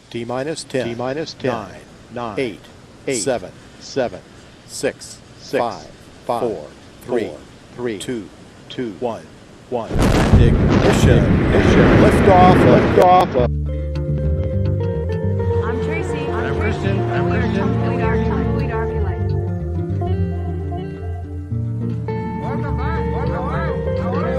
T minus 10. T minus 10. 9. 8. 7. 6. 5. 4. 3. 2. 1. Ignition. Lift off. I'm Tracey. I'm Christian. I'm Christian. Tumbleweed RvLife. Welcome back. How are you?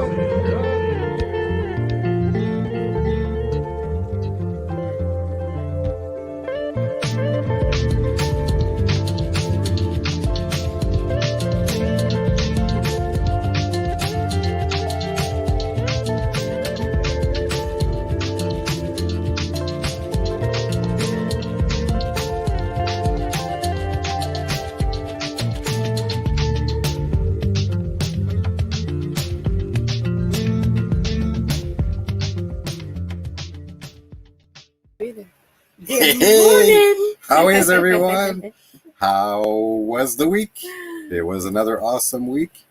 Good Hey, morning. how is everyone? How was the week? It was another awesome week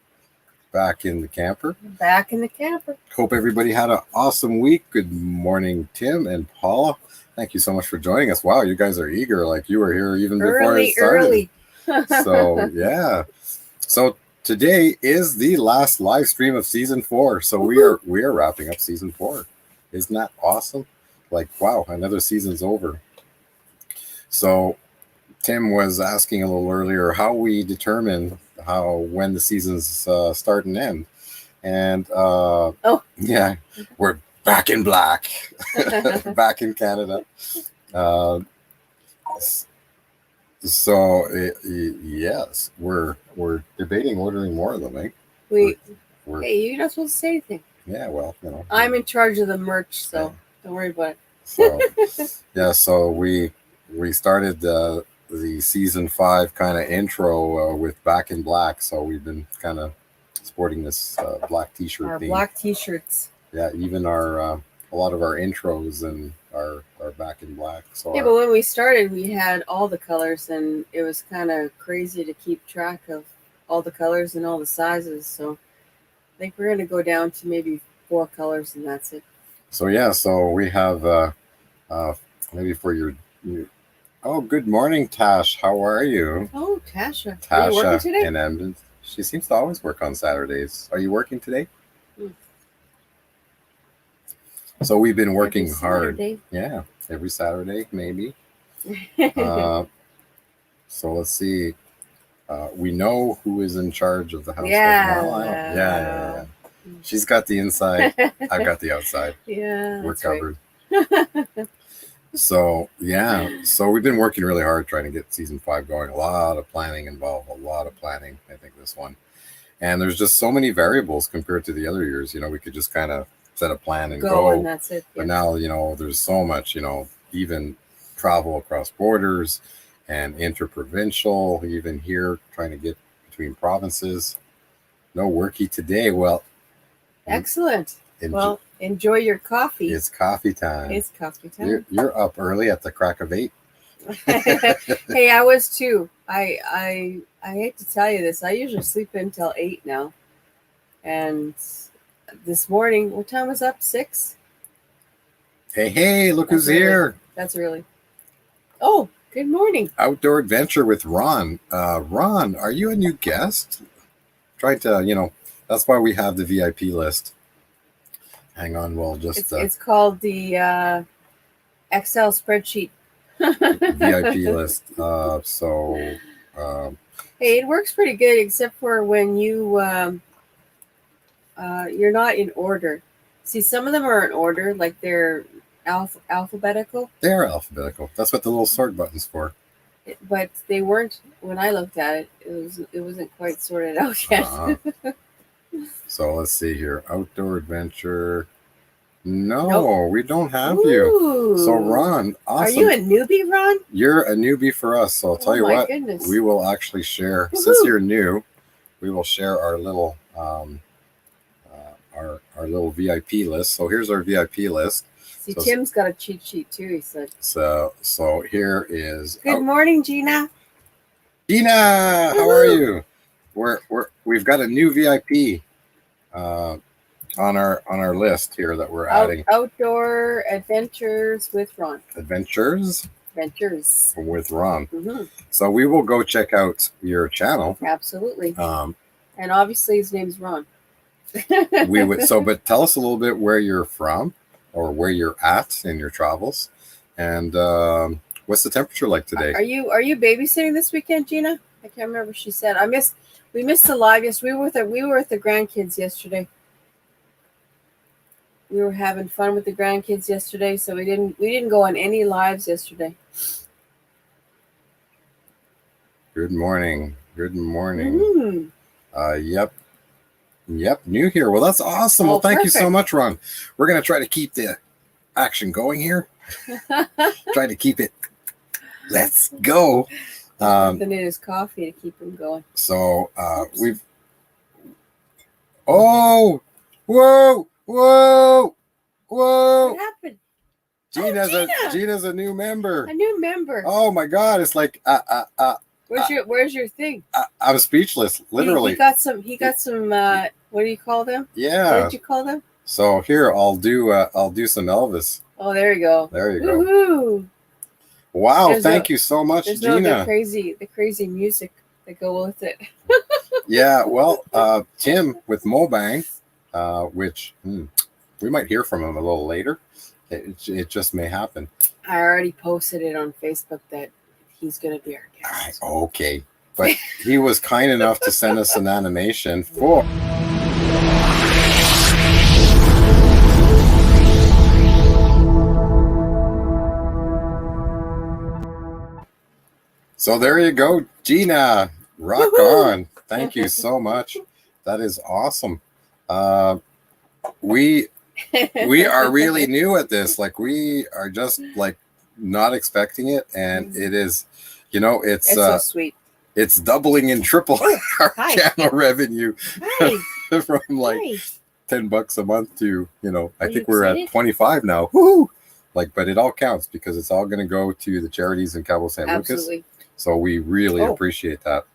back in the camper. Back in the camper. Hope everybody had an awesome week. Good morning, Tim and Paula. Thank you so much for joining us. Wow, you guys are eager. Like you were here even before it started. So yeah. So today is the last live stream of season 4. So we are wrapping up season 4. Isn't that awesome? Like wow, another season's over. So Tim was asking a little earlier how we determine when the seasons start and end. And yeah, we're back in black, back in Canada. Yes, we're debating ordering more of them, eh? Hey, you're not supposed to say anything. Yeah, well, I'm in charge of the merch, so don't worry about it. So yeah, so we started the season 5 kind of intro with Back in Black. So we've been kind of sporting this black t-shirt Our theme. black t-shirts. Yeah, even our a lot of our intros and are Back in Black. So Yeah, but when we started, we had all the colors, and it was kind of crazy to keep track of all the colors and all the sizes. So I think we're going to go down to maybe 4 colors, and that's it. So yeah, so we have maybe for your oh, good morning, Tash. How are you? Oh, Tasha. Are you working today? In Emden. She seems to always work on Saturdays. Are you working today? So we've been working hard. Yeah, every Saturday, maybe. So let's see. We know who is in charge of the house. Yeah. Yeah. She's got the inside. I've got the outside. Yeah. We're covered. Right. So yeah. So we've been working really hard trying to get season 5 going. A lot of planning involved. I think this one. And there's just so many variables compared to the other years. We could just kind of set a plan and go. And that's it. Yeah. But now, there's so much, even travel across borders and interprovincial, even here trying to get between provinces. No worky today. Well, excellent. Enjoy your coffee. It's coffee time. You're up early at the crack of 8. Hey, I was too. I hate to tell you this. I usually sleep until 8 now. And this morning, what time was up? 6? Hey, look who's here. That's early. Oh, good morning. Outdoor Adventure with Ron. Ron, are you a new guest? Try to, that's why we have the VIP list. Hang on, we'll just... It's called the Excel spreadsheet. VIP list. Hey, it works pretty good, except for when you're not in order. See, some of them are in order, like they're alphabetical. They're alphabetical. That's what the little sort button's for. But they weren't when I looked at it. It wasn't quite sorted out yet. So let's see here. Outdoor Adventure. No, we don't have you. So Ron, awesome. Are you a newbie, Ron? You're a newbie for us. So I'll tell you what. Goodness. We will actually share. Woo-hoo. Since you're new, we will share our little our little VIP list. So here's our VIP list. See, Tim's got a cheat sheet too, he said. So here is. Good morning, Gina. Gina, how are you? We've got a new VIP. on our list here that we're adding? Outdoor adventures with Ron. Adventures with Ron. Mm-hmm. So we will go check out your channel. Absolutely. And obviously his name's Ron. We would. So, but tell us a little bit where you're from or where you're at in your travels, and what's the temperature like today? Are you babysitting this weekend, Gina? I can't remember. She said we missed the live yesterday. We were with the grandkids yesterday. We were having fun with the grandkids yesterday, so we didn't go on any lives yesterday. Good morning. Mm. Yep, new here. Well, that's awesome. Well, thank Perfect. you so much, Ron. We're gonna try to keep the action going here. Try to keep it. Let's go. Then it is coffee to keep him going. So we've. Oh, whoa! What happened? Gina's a new member. A new member. Oh my God! It's like Where's your thing? I'm speechless, literally. He got some. What do you call them? Yeah. What did you call them? So here, I'll do some Elvis. Oh, there you go. There you go. Woohoo! Wow! Thank you so much, There's Gina. the crazy music that go with it. Yeah. Well, Tim with MoBang, which we might hear from him a little later. It just may happen. I already posted it on Facebook that he's going to be our guest. Okay. But he was kind enough to send us an animation for. So there you go, Gina. Rock on. Thank you so much. That is awesome. We are really new at this. Like, we are just like not expecting it, and it is, it's so sweet. It's doubling and tripling our channel revenue from like $10 a month to, I think we're at 25 now. Woo! But it all counts because it's all going to go to the charities in Cabo San Lucas. So we really appreciate that.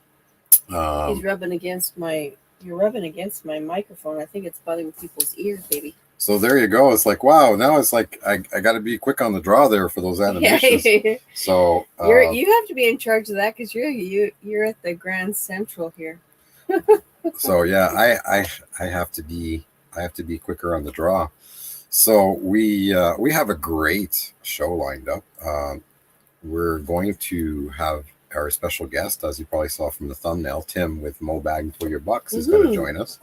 He's rubbing against you're rubbing against my microphone. I think it's bothering people's ears, baby. So there you go. It's like, wow. Now it's like I got to be quick on the draw there for those animations. So you have to be in charge of that because you're at the Grand Central here. So yeah, I have to be quicker on the draw. So we have a great show lined up. We're going to have our special guest, as you probably saw from the thumbnail, Tim with MoBang FoYoBucks is going to join us.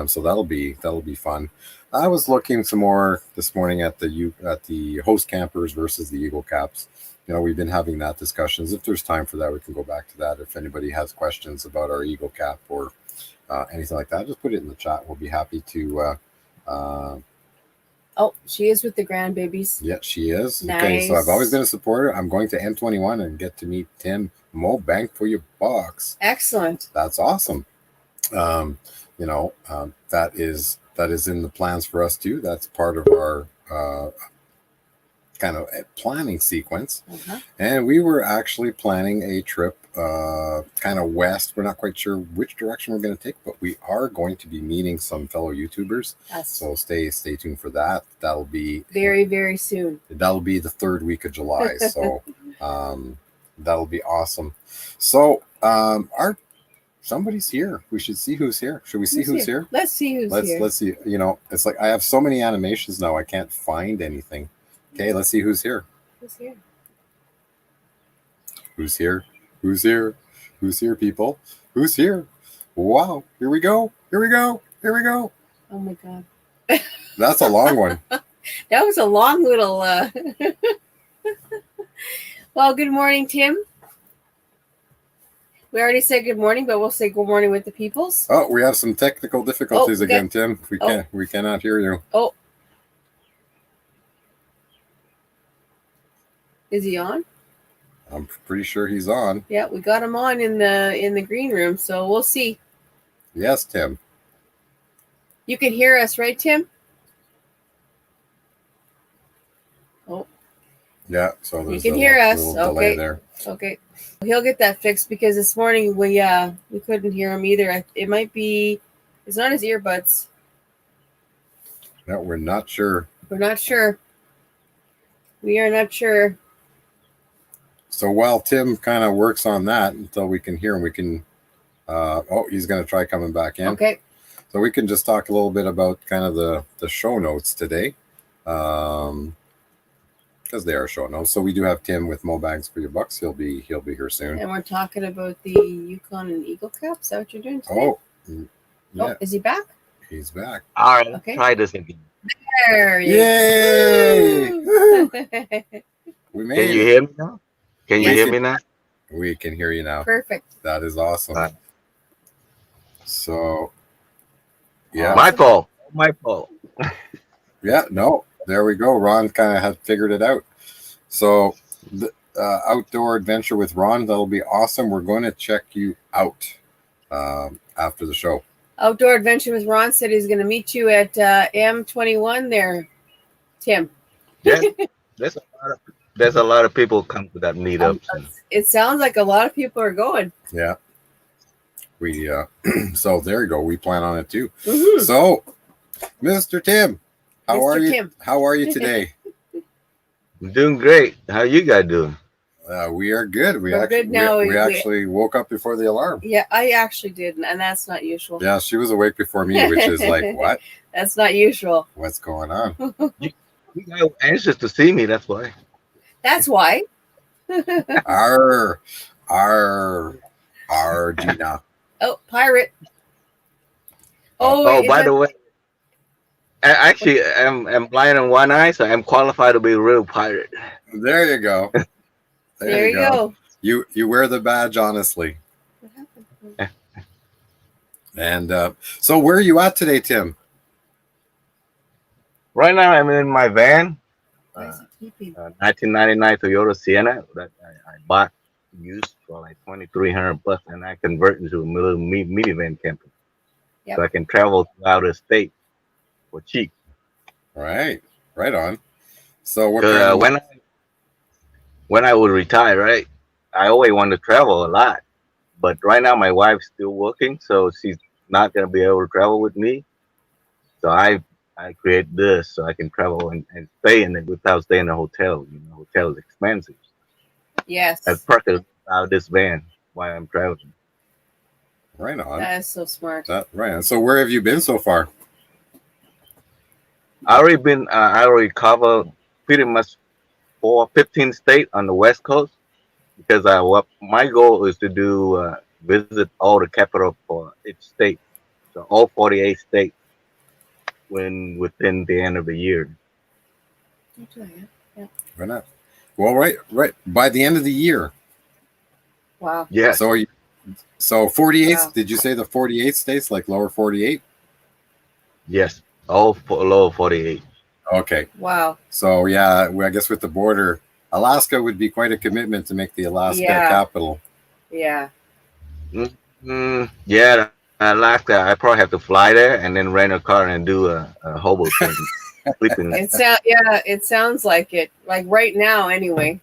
So that'll be fun. I was looking some more this morning at the host campers versus the Eagle Caps. We've been having that discussions. If there's time for that, we can go back to that. If anybody has questions about our Eagle Cap or anything like that, just put it in the chat. We'll be happy to. Oh, she is with the grandbabies. Yeah, she is. Nice. Okay, so I've always been a supporter. I'm going to N21 and get to meet Tim MoBang FoYoBucks. Excellent. That's awesome. That is in the plans for us too. That's part of our kind of planning sequence. And we were actually planning a trip kind of west. We're not quite sure which direction we're going to take, but we are going to be meeting some fellow YouTubers. Yes. So stay tuned for that. That'll be very, very soon. That'll be the 3rd week of July. So that'll be awesome. So somebody's here. We should see who's here. Should we see who's here? Let's see who's here. Let's see. It's like I have so many animations now. I can't find anything. Okay, let's see who's here. Who's here? Who's here? Who's here? Who's here, people? Who's here? Wow. Here we go. Here we go. Here we go. Oh my God. That's a long one. That was a long little Well, good morning, Tim. We already said good morning, but we'll say good morning with the peoples. Oh, we have some technical difficulties again, Tim. We cannot hear you. Oh. Is he on? I'm pretty sure he's on. Yeah, we got him on in the green room, so we'll see. Yes, Tim. You can hear us, right, Tim? Oh. Yeah, so there's you can hear us. Delay there. Okay. He'll get that fixed because this morning we couldn't hear him either. It might be it's not his earbuds. No, we're not sure. We're not sure. We are not sure. So while Tim kind of works on that until we can hear him, we can. He's going to try coming back in. Okay. So we can just talk a little bit about kind of the show notes today, because they are show notes. So we do have Tim with MoBangs for your bucks. He'll be here soon. And we're talking about the Yukon and Eagle Cap. Is that what you're doing today? Yeah, Oh, is he back? he's back. All right, Okay. try this again. There you Yay! go. We made Can you it. hear me now? Can you Yes. hear me now? We can hear you now. Perfect. That is awesome. Right. So, yeah. My fault. My fault. Yeah, no, there we go. Ron kind of had figured it out. So, the outdoor adventure with Ron, that'll be awesome. We're going to check you out after the show. Outdoor Adventure with Ron said he's going to meet you at M21 there, Tim. Yes, there's a lot of people come to that meetup. It sounds like a lot of people are going. Yeah. We so there you go. We plan on it too. Mhm. So, Mr. Tim, how Mr. are you? Tim. How are you today? I'm doing great. How you guys doing? We are good. We're good now. We We- actually woke up before the alarm. Yeah, I actually did, and that's not usual. Yeah, she was awake before me, which is like, what? That's not usual. What's going on? You guys were anxious to see me. That's why. That's why. Our Gina. Oh, pirate. Oh, is by that- the way, actually, I'm blind in one eye, so I'm qualified to be a real pirate. There you go. There you go. You wear the badge honestly. What happened? And so where are you at today, Tim? Right now, I'm in my van, Why is he keeping? 1999 Toyota Sienna that I bought used for like $2,300, and I convert into a little minivan camper, Yep. so I can travel throughout the state for cheap. Right on. So what Because kind of, when I would retire, right, I always want to travel a lot, but right now my wife's still working, so she's not gonna be able to travel with me. So I create this so I can travel and stay in it without staying in a hotel. You know, hotel is expensive. Yes. As part of this van while I'm traveling. right on. That is so smart. Right on. So where have you been so far? I already covered pretty much 15 states on the West Coast, because my goal is to do visit all the capital for each state, so all 48 states within the end of the year. Yeah. Right on. Well, right. By the end of the year. Wow. Yeah. So 48. Wow. Did you say the 48 states, like lower 48? Yes. All lower 48. Okay. Wow. So yeah, I guess with the border, Alaska would be quite a commitment to make the Alaska Yeah. capital. Yeah. Yeah. Alaska, I probably have to fly there and then rent a car and do a hobo thing. Sleeping. It sounds like it. Like right now, anyway.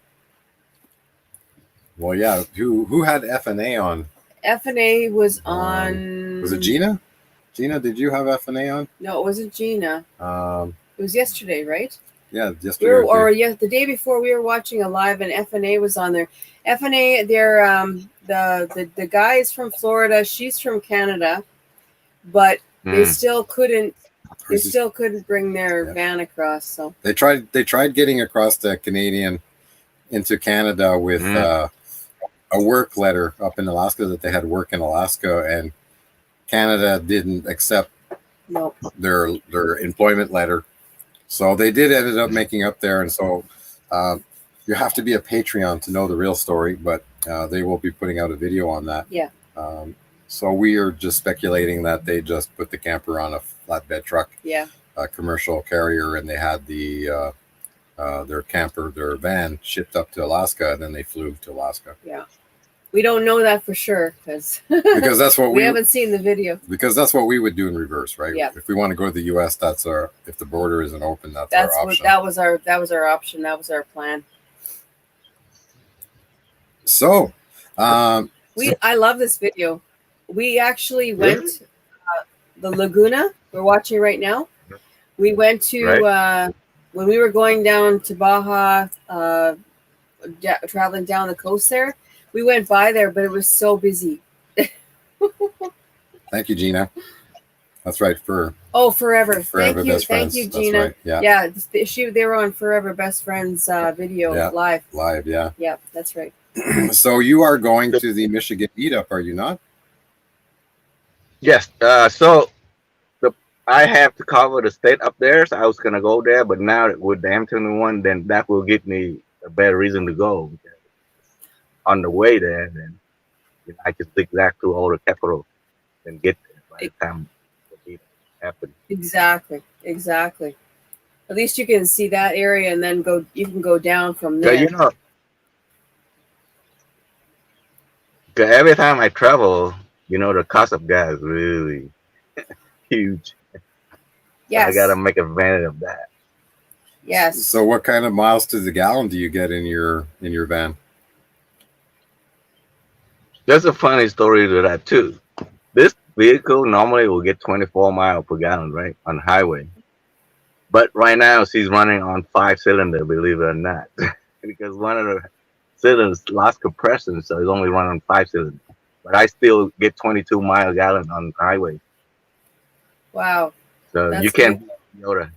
Well, yeah. Who had F&A on? F&A was on. Was it Gina? Gina, did you have F&A on? No, it wasn't Gina. It was yesterday, right? Yeah, yesterday. The day before we were watching a live, and F&A was on there. F&A, they're the guy is from Florida. She's from Canada, but they still couldn't. They still couldn't bring their van across. So They tried getting across the Canadian into Canada with a work letter up in Alaska, that they had work in Alaska, and Canada didn't accept no. their employment letter. So they did ended up making up there, and so you have to be a Patreon to know the real story, but they will be putting out a video on that. Yeah. So we are just speculating that they just put the camper on a flatbed truck, Yeah. a commercial carrier, and they had their van shipped up to Alaska, and then they flew to Alaska. Yeah. We don't know that for sure because That's what we haven't seen the video. Because that's what we would do in reverse, right? Yeah. If we want to go to the U.S., if the border isn't open, that's That our was option. our option. That was our plan. So, I love this video. We actually went the Laguna. We're watching right now. We went to when we were going down to Baja, traveling down the coast there. We went by there, but it was so busy. Thank you, Gina. That's right. Forever. Forever Thank you, Best Friends. Gina. That's right. Yeah. They were on Forever Best Friends video live. Live, yeah. Yeah, that's right. So you are going to the Michigan meetup, are you not? Yes. So I have to cover the state up there, so I was gonna go there, but now with the M21, then that will give me a better reason to go. On the way there, then I can zigzag through all the capital and get there by the time the meetup happens. Exactly. At least you can see that area, and then you can go down from there. Yeah, 'cause every time I travel, the cost of gas is really huge. Yes. So I gotta make advantage of that. Yes. So what kind of miles to the gallon do you get in your van? There's a funny story to that too. This vehicle normally will get 24 miles per gallon, right, on the highway. But right now she's running on 5-cylinder, believe it or not, because one of the cylinders lost compression, so it's only running on 5-cylinder. But I still get 22 mile gallon on the highway. Wow. So That's you can't Yoda.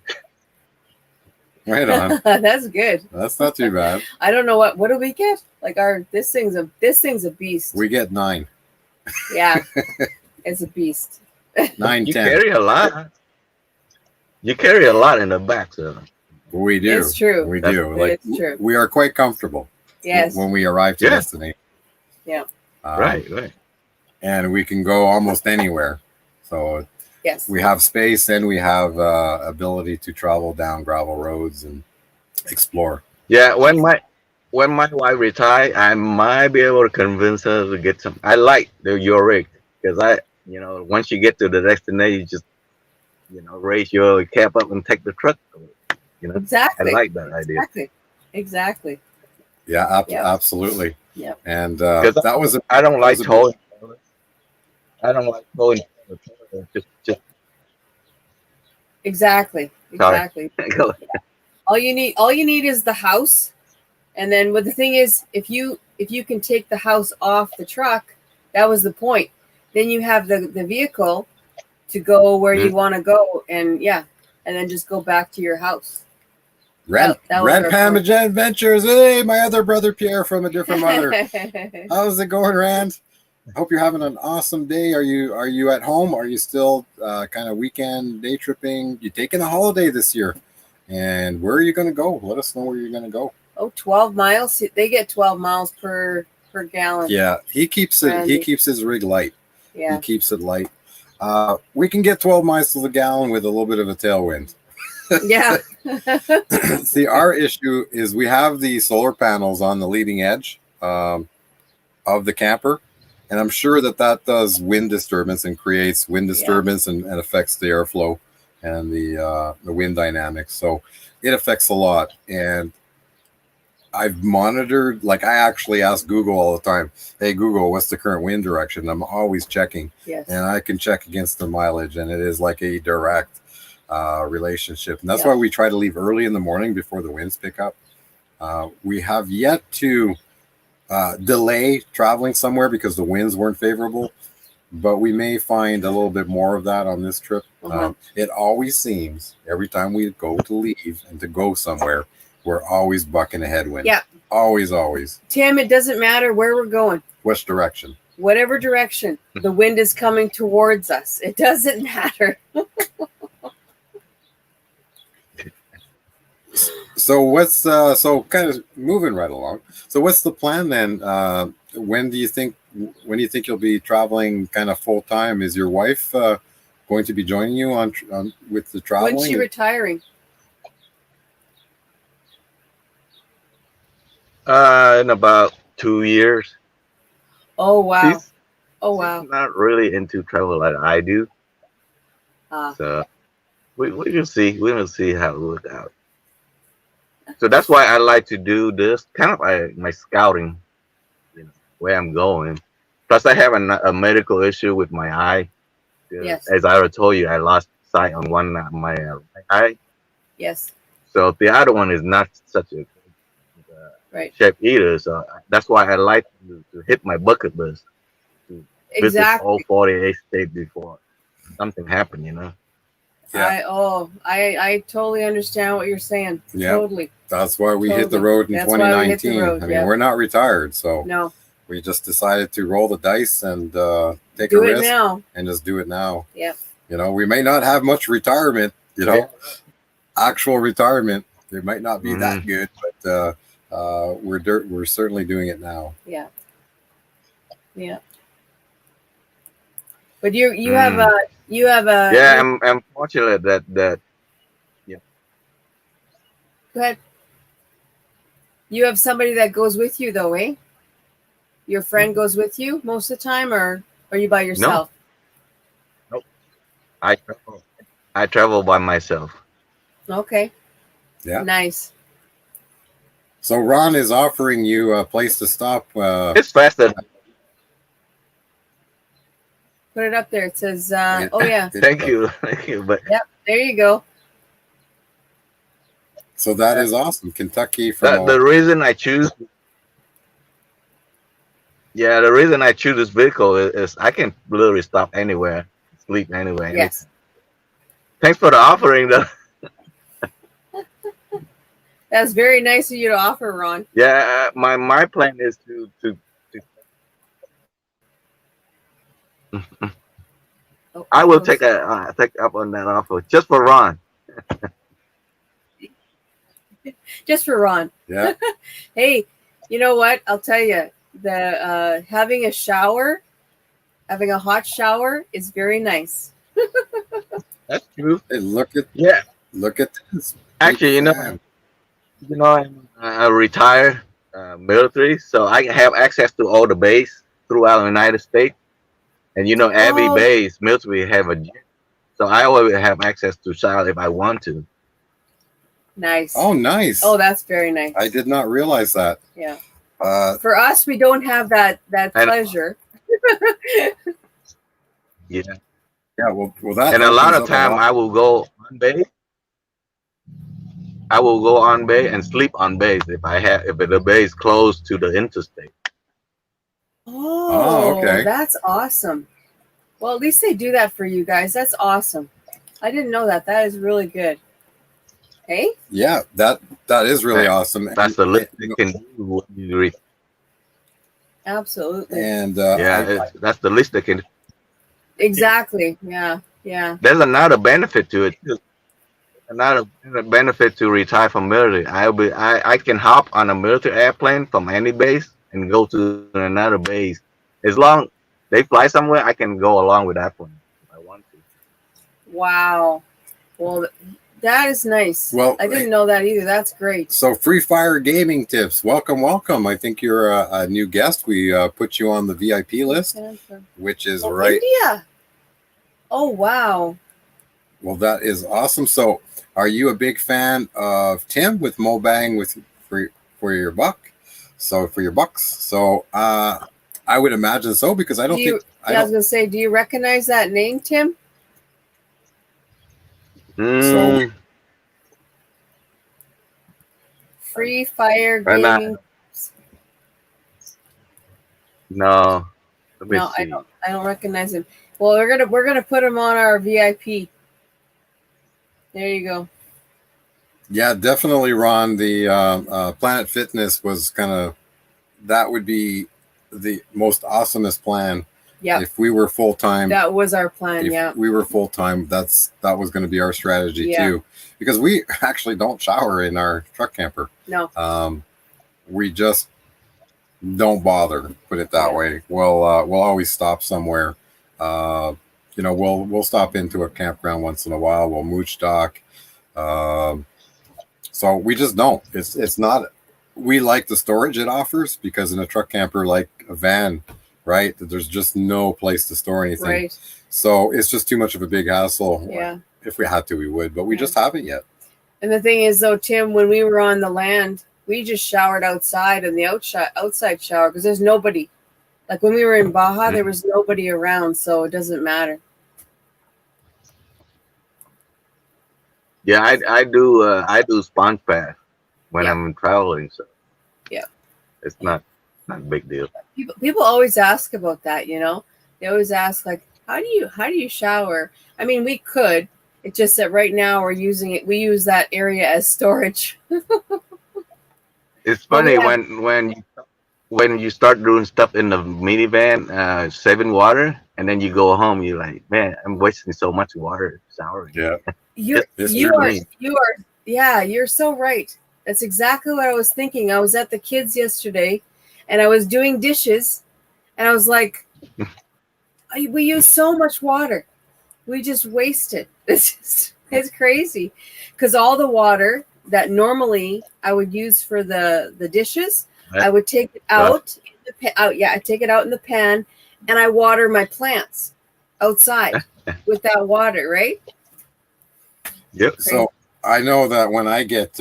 Right on. That's good. That's not too bad. I don't know what do we get? Like this thing's a beast. We get 9. Yeah. It's a beast. 9, You 10. carry a lot. You carry a lot in the back, so We do. It's true. We do. Like It's true. we are quite comfortable. Yes. When we arrive to destination. Yeah. right. And we can go almost anywhere. So Yes. we have space and we have ability to travel down gravel roads and explore. Yeah, when my wife retire, I might be able to convince her to get some. I like your rig because once you get to the destination, you just raise your cap up and take the truck. Exactly. I like that idea. Exactly. Yeah, Yep. absolutely. Yep. And Because that was I don't like towing. I don't like towing. Just Exactly. Sorry. All you need is the house, and then what the thing is, if you can take the house off the truck, that was the point. Then you have the vehicle to go where you want to go, and then just go back to your house. Red Pam Adventures. Hey, my other brother Pierre from a different mother. How's it going, Rand? I hope you're having an awesome day. Are you at home? Are you still kind of weekend day tripping? You taking a holiday this year? And where are you going to go? Let us know where you're going to go. 12 miles. They get 12 miles per gallon. Yeah, he keeps it. Randy. He keeps his rig light. Yeah. He keeps it light. We can get 12 miles to the gallon with a little bit of a tailwind. Yeah. See, our issue is we have the solar panels on the leading edge of the camper. And I'm sure that does wind disturbance and creates wind disturbance and affects the airflow and the wind dynamics. So it affects a lot. And I've monitored, like I actually ask Google all the time, hey, Google, what's the current wind direction? I'm always checking. Yes. And I can check against the mileage. And it is like a direct relationship. And that's why we try to leave early in the morning before the winds pick up. We have yet to delay traveling somewhere because the winds weren't favorable, but we may find a little bit more of that on this trip. It always seems every time we go to leave and to go somewhere, we're always bucking a headwind. Yeah. Always. Tim, it doesn't matter where we're going. Which direction? Whatever direction, the wind is coming towards us. It doesn't matter. So what's so kind of moving right along. So what's the plan then? When do you think you'll be traveling kind of full time? Is your wife going to be joining you on with the traveling? When's she retiring? In about 2 years. Oh wow! She's not really into travel like I do. So we can see. We'll see how it works out. So that's why I like to do this kind of like my scouting, where I'm going. Plus, I have a medical issue with my eye. Yes. As I already told you, I lost sight on one my right eye. Yes. So the other one is not such a Right. shape either. So that's why I like to hit my bucket list to visit Exactly. all 48 states before something happened. You know. Yeah. I totally understand what you're saying. Yeah. Totally. That's why we hit the Totally. road in That's why we hit the 2019. road, I mean, yeah. we're not retired, so No. we just decided to roll the dice and take Do a it risk now. and just do it now. Yep. You know, we may not have much retirement, you know, actual retirement. It might not be that good, but we're certainly doing it now. Yeah. Yeah. But you have a Yeah, I'm fortunate that yeah. Go ahead. You have somebody that goes with you though, eh? Your friend goes with you most of the time, or are you by yourself? No. I travel by myself. Okay. Yeah. Nice. So Ron is offering you a place to stop. It's faster. Put it up there. It says, oh yeah. Thank you. But Yep. There you go. So that is awesome. Kentucky from the reason I choose. Yeah, the reason I choose this vehicle is I can literally stop anywhere, sleep anywhere. Yes. Thanks for the offering, though. That's very nice of you to offer, Ron. Yeah, my plan is to Oh, I will take up on that offer just for Ron. Just for Ron. Yeah. Hey, you know what? I'll tell you, the having a hot shower is very nice. That's true. Hey, look at this. Actually, I'm a retired military, so I have access to all the base throughout the United States. And every base military have a gym, so I always have access to shower if I want to. Nice. Oh, nice. Oh, that's very nice. I did not realize that. Yeah. For us, we don't have that pleasure. Yeah. Yeah. Well, that. And a lot of time, I will go on base. I will go on base and sleep on base if the base close to the interstate. Oh, okay. That's awesome. Well, at least they do that for you guys. That's awesome. I didn't know that. That is really good. Hey? Yeah, that is really awesome. That's the least you can do. Absolutely. And that's the least they can. Exactly. Yeah. Yeah. There's another benefit to it too. Another benefit to retire from military. I can hop on a military airplane from any base and go to another base. As long they fly somewhere, I can go along with that plane if I want to. Wow. Well, that is nice. Well, I didn't know that either. That's great. So Free Fire Gaming Tips. Welcome. I think you're a new guest. We put you on the VIP list, which is right. India. Oh, wow. Well, that is awesome. So are you a big fan of Tim with MoBang for your buck? So for your bucks. So I would imagine so, because I was going to say, do you recognize that name, Tim? So Free Fire Gaming. No. I don't recognize him. Well, we're gonna put him on our VIP. There you go. Yeah, definitely, Ron. The Planet Fitness was that would be the most awesomest plan. Yeah. If we were full time, that was our plan. If we were full time, that was going to be our strategy too, because we actually don't shower in our truck camper. No. We just don't bother. Put it that way. We'll always stop somewhere. We'll stop into a campground once in a while. We'll mooch dock. So we just don't. It's not. We like the storage it offers, because in a truck camper, like a van, right, there's just no place to store anything. Right. So it's just too much of a big hassle. Yeah. If we had to, we would, but we just haven't yet. And the thing is, though, Tim, when we were on the land, we just showered outside in the outside shower, because there's nobody. Like when we were in Baja, there was nobody around, so it doesn't matter. Yeah, I do sponge bath when Yeah. I'm traveling, so Yeah. it's not a big deal. People always ask about that, you know. They always ask like, how do you shower? I mean, we could. It's just that right now we use that area as storage. It's But we funny have, when you start doing stuff in the minivan, saving water, and then you go home, you're like, man, I'm wasting so much water showering. Yeah. you're It's you true. are you are yeah, you're so right. That's exactly what I was thinking. I was at the kids yesterday and I was doing dishes and I was like, we use so much water. We just waste it. It's crazy. Because all the water that normally I would use for the dishes, I would take it out I take it out in the pan and I water my plants outside with that water, right? Yep. So I know that when I get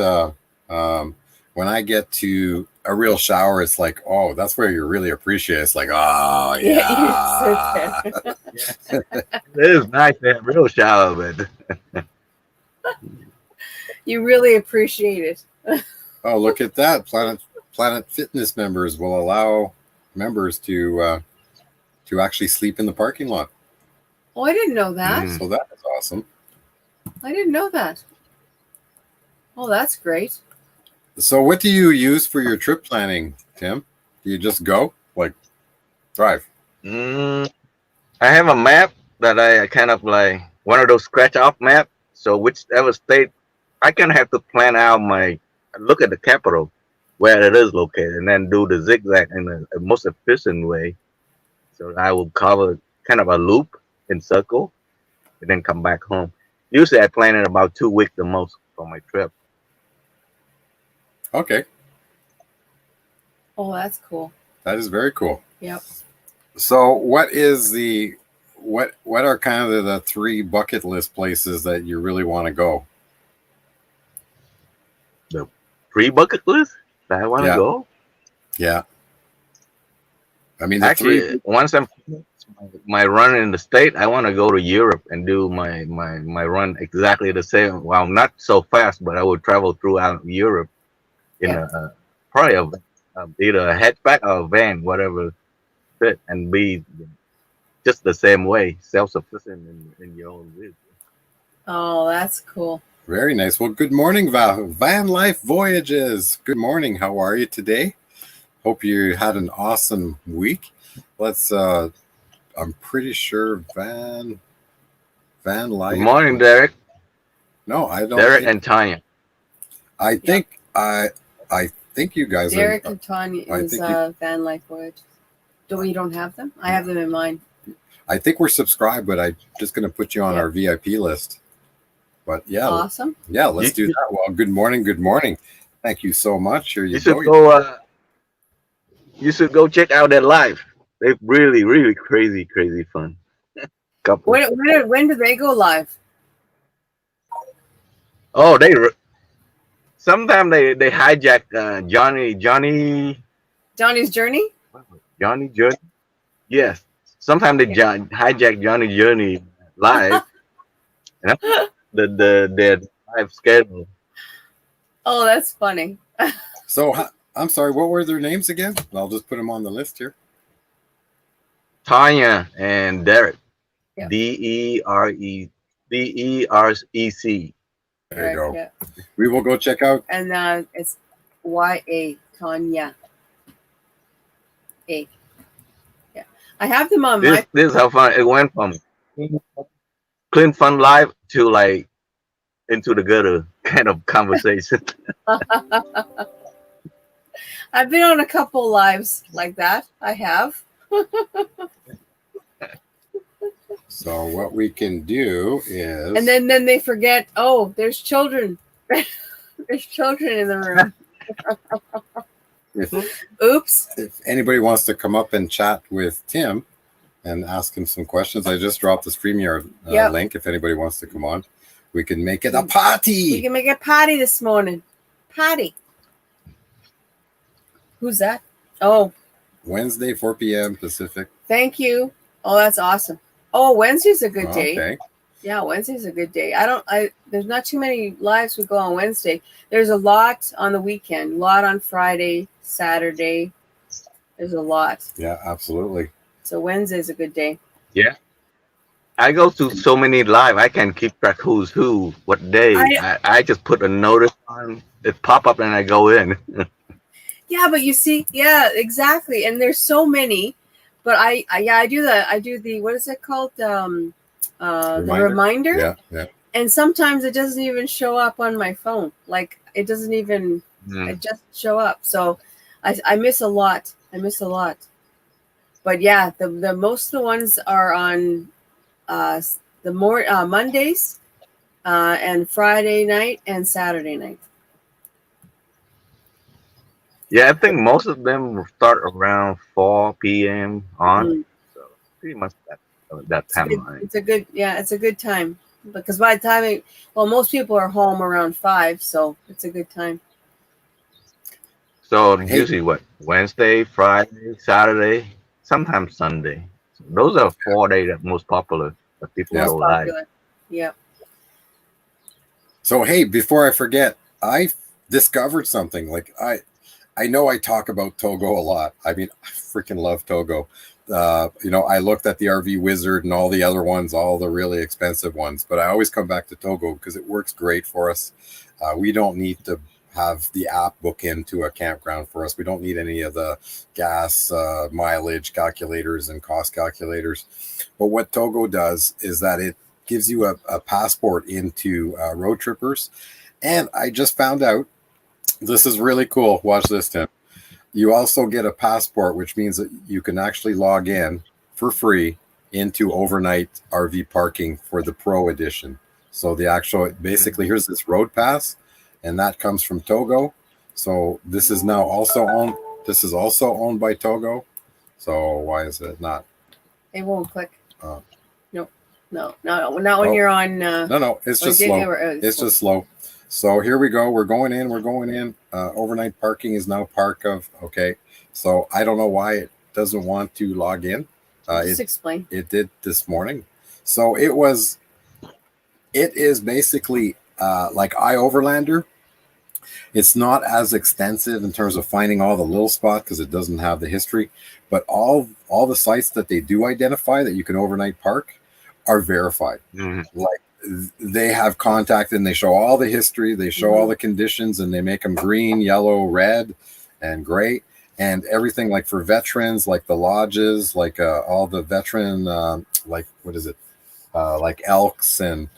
to a real shower, it's like, oh, that's where you really appreciate it. It's like, oh yeah. You sit there. It is nice to have a real shower, but You really appreciate it. Oh, look at that. Planet Fitness members will allow members to actually sleep in the parking lot. Oh, I didn't know that. Mm. So that is awesome. I didn't know that. Oh, that's great. So what do you use for your trip planning, Tim? Do you just go? Like drive? I have a map that I kind of like one of those scratch off maps. So whichever state, I kind of have to plan out look at the capital where it is located and then do the zigzag in the most efficient way. So I will cover kind of a loop in circle and then come back home. Usually I plan it about 2 weeks the most for my trip. Okay. Oh, that's cool. That is very cool. Yep. So what are kind of the 3 bucket list places that you really want to go? The pre-bucket list that I want to go? Yeah. I mean, actually, once I'm my run in the state, I want to go to Europe and do my run exactly the same. Well, not so fast, but I would travel throughout Europe in probably either a hatchback or a van, whatever fit, and be just the same way, self-sufficient in your own vehicle. Oh, that's cool. Very nice. Well, good morning, Van Life Voyages. Good morning. How are you today? Hope you had an awesome week. Let's I'm pretty sure Van Life. Good morning, Derek. No, I don't. Derek and Tanya. I think I think you guys Derek are. and Tanya I is think Van Life Voyage. You don't have them? I have them in mine. I think we're subscribed, but I'm just going to put you on our VIP list. But yeah, awesome. Yeah, let's do that. Well, good morning. Good morning. Thank you so much. Here you go. You should go check out their live. They're really, really crazy fun. Couple. When do they go live? Oh, sometimes they hijack Johnny's Journey. Johnny Journey. Yes. Sometimes they hijack Johnny Journey live. Their live schedule. Oh, that's funny. So I'm sorry. What were their names again? I'll just put them on the list here. Tanya and Derek. Yeah. DEREC. There you go. Yeah. We will go check out. And it's YA Tanya. A. Yeah. I have them on this is how fun it went from Clean Fun Live to like into the gutter kind of conversation. I've been on a couple lives like that. I have. So what we can do is, and then they forget. Oh, there's children. There's children in the room. Oops. If anybody wants to come up and chat with Tim and ask him some questions, I just dropped the StreamYard link. If anybody wants to come on, we can make it a party. We can make a party this morning. Party. Who's that? Oh. Wednesday, 4 p.m. Pacific. Thank you. Oh, that's awesome. Oh, Wednesday's a good day. Okay. Yeah, Wednesday's a good day. There's not too many lives we go on Wednesday. There's a lot on the weekend, a lot on Friday, Saturday. There's a lot. Yeah, absolutely. So Wednesday's a good day. Yeah. I go to so many live. I can keep track who's who, what day. I just put a notice on. It pop up and I go in. Yeah, but you see, yeah, exactly. And there's so many. But I do that. I do the, what is it called? The reminder. Yeah, yeah. And sometimes it doesn't even show up on my phone. Like it doesn't even, it just show up. So I miss a lot. I miss a lot. But yeah, the most of the ones are on Mondays and Friday night and Saturday night. Yeah, I think most of them start around 4 p.m. on. So pretty much that timeline. It's a good time. Because by the time most people are home around 5, so it's a good time. So usually what? Wednesday, Friday, Saturday, sometimes Sunday. So those are 4 days that most popular that people go live. Yeah. So hey, before I forget, I discovered something. Like I know I talk about TOGO a lot. I mean, I freaking love TOGO. I looked at the RV Wizard and all the other ones, all the really expensive ones, but I always come back to TOGO because it works great for us. We don't need to have the app book into a campground for us. We don't need any of the gas mileage calculators and cost calculators. But what TOGO does is that it gives you a passport into road trippers. And I just found out, this is really cool. Watch this, Tim. You also get a passport, which means that you can actually log in for free into overnight RV parking for the Pro Edition. So the actual, basically, here's this road pass, and that comes from TOGO. So this is now also owned. This is also owned by TOGO. So why is it not? It won't click. No, not when you're on. No, it's just slow. It's just slow. So here we go. We're going in. Overnight parking is now part of. Okay. So I don't know why it doesn't want to log in. Just explain. It did this morning. So it is basically like iOverlander. It's not as extensive in terms of finding all the little spots because it doesn't have the history. But all the sites that they do identify that you can overnight park are verified. Like they have contact and they show all the history, they show all the conditions, and they make them green, yellow, red, and gray, and everything. Like for veterans, like the lodges, like all the veteran, like what is it, like Elks, and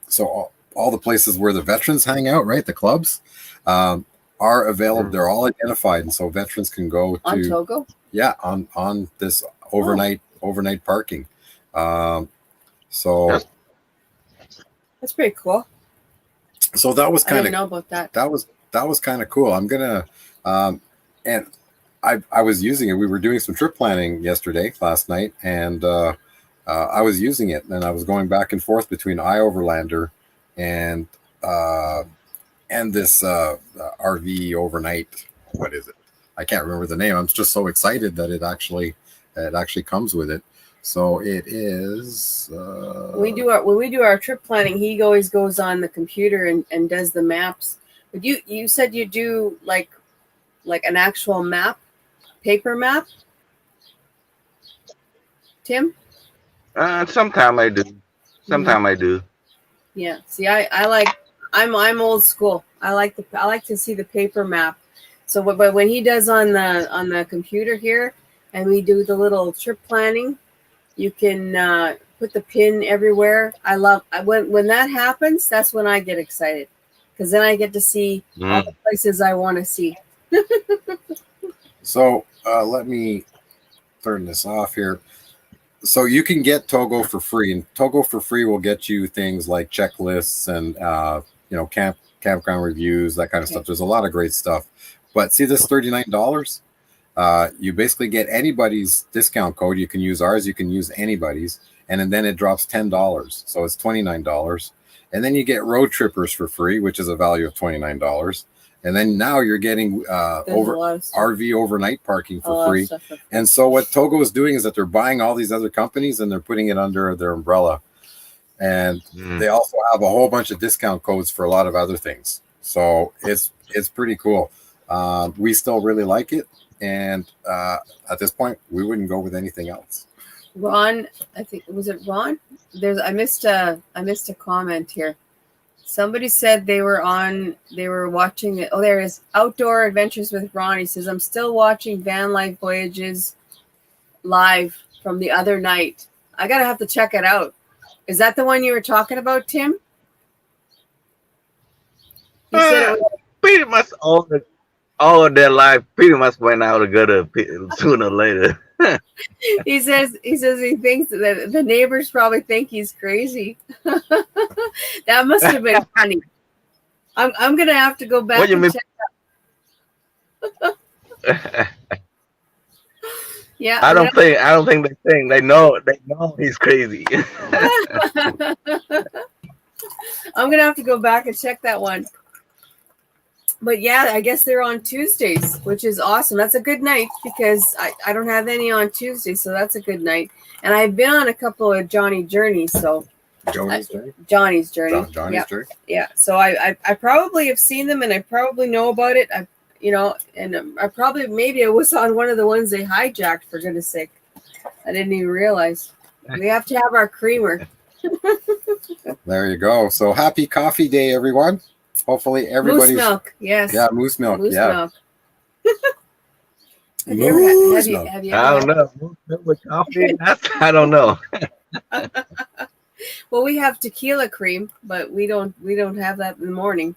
so all the places where the veterans hang out, right? The clubs are available. They're all identified, and so veterans can go on TOGO. Yeah, on this overnight parking. So that's pretty cool. So that was kind of, I didn't know about that. That was kind of cool. I'm gonna and I was using it. We were doing some trip planning last night, and I was using it, and I was going back and forth between iOverlander and this RV overnight. What is it? I can't remember the name. I'm just so excited that it actually comes with it. So it is. When we do our trip planning, he always goes on the computer and does the maps. But you said you do like an actual map, paper map, Tim? Sometimes I do. Sometimes I do. Yeah. See, I'm old school. I like to see the paper map. So, but when he does on the computer here, and we do the little trip planning, you can put the pin everywhere. When that happens, that's when I get excited, because then I get to see all the places I want to see. So let me turn this off here. So you can get TOGO for free, and TOGO for free will get you things like checklists and campground reviews, that kind of stuff. There's a lot of great stuff. But see this $39? You basically get anybody's discount code. You can use ours, you can use anybody's, and then it drops $10. So it's $29. And then you get road trippers for free, which is a value of $29. And then now you're getting RV overnight parking for free. And so what TOGO is doing is that they're buying all these other companies and they're putting it under their umbrella. And they also have a whole bunch of discount codes for a lot of other things. So it's pretty cool. We still really like it. And at this point, we wouldn't go with anything else. Ron, I think, was it Ron? I missed a comment here. Somebody said they were watching it. Oh, there is Outdoor Adventures with Ron. He says, I'm still watching Van Life Voyages live from the other night. I gotta have to check it out. Is that the one you were talking about, Tim? You said it was pretty much all of their life pretty much went out of gutter sooner or later. he says he thinks that the neighbors probably think he's crazy. That must have been funny. I'm gonna have to go back What you and mean? check. Yeah, I don't think they think they know he's crazy. I'm gonna have to go back and check that one. But yeah, I guess they're on Tuesdays, which is awesome. That's a good night because I don't have any on Tuesday, so that's a good night. And I've been on a couple of Johnny's Journey. Johnny's Journey. Yeah. So I probably have seen them and I probably know about it. And I probably maybe I was on one of the ones they hijacked, for goodness sake. I didn't even realize. We have to have our creamer. There you go. So happy coffee day, everyone. Hopefully everybody's moose milk. Yes. Yeah, moose milk. Moose yeah. Milk. Have you I don't know. Moose milk with coffee? I don't know. Well, we have tequila cream, but we don't have that in the morning.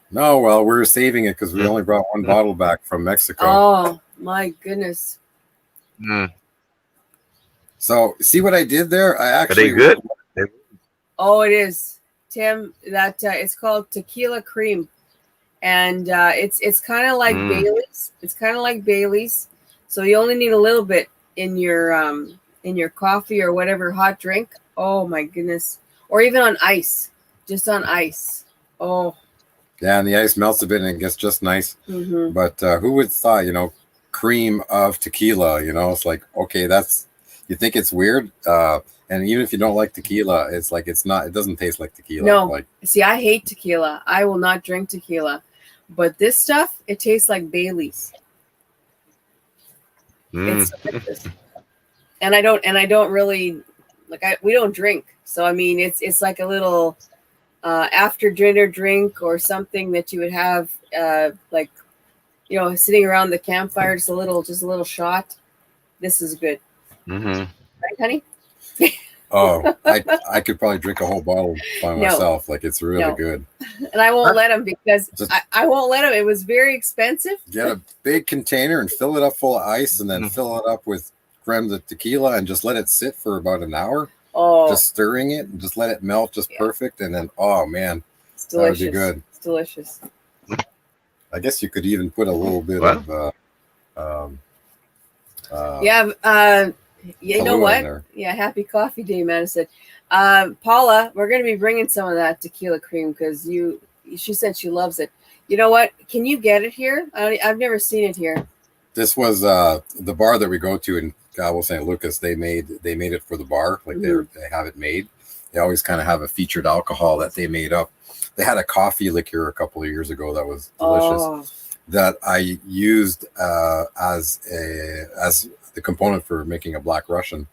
No, well, we're saving it because we only brought one bottle back from Mexico. Oh my goodness! So, see what I did there? I actually. Are they good? Oh, it is, Tim. That it's called tequila cream, and it's kind of like Bailey's. It's kind of like Bailey's. So you only need a little bit in your coffee or whatever hot drink. Oh my goodness! Or even on ice, just on ice. Oh. Yeah, and the ice melts a bit and it gets just nice. Mm-hmm. But who would thought, cream of tequila, it's like, okay, you think it's weird. And even if you don't like tequila, it's like, it doesn't taste like tequila. No, see, I hate tequila. I will not drink tequila. But this stuff, it tastes like Bailey's. It's delicious. And I don't really, we don't drink. So, I mean, it's like a little... after dinner drink or something that you would have sitting around the campfire, just a little shot. This is good. Right, honey? Oh, I could probably drink a whole bottle by myself. It's really good. And I won't let him because I won't let him. It was very expensive. Get a big container and fill it up full of ice and then fill it up with creme de tequila and just let it sit for about an hour. Oh, just stirring it and just let it melt just perfect. And then, oh man, it's delicious. That would be good. It's delicious. I guess you could even put a little bit you know what? Yeah, happy coffee day, Madison. Paula, we're going to be bringing some of that tequila cream because she said she loves it. You know what? Can you get it here? I've never seen it here. This was the bar that we go to in Cabo, St. Lucas. They made it for the bar. They have it made. They always kind of have a featured alcohol that they made up. They had a coffee liqueur a couple of years ago that was delicious. That I used as the component for making a Black Russian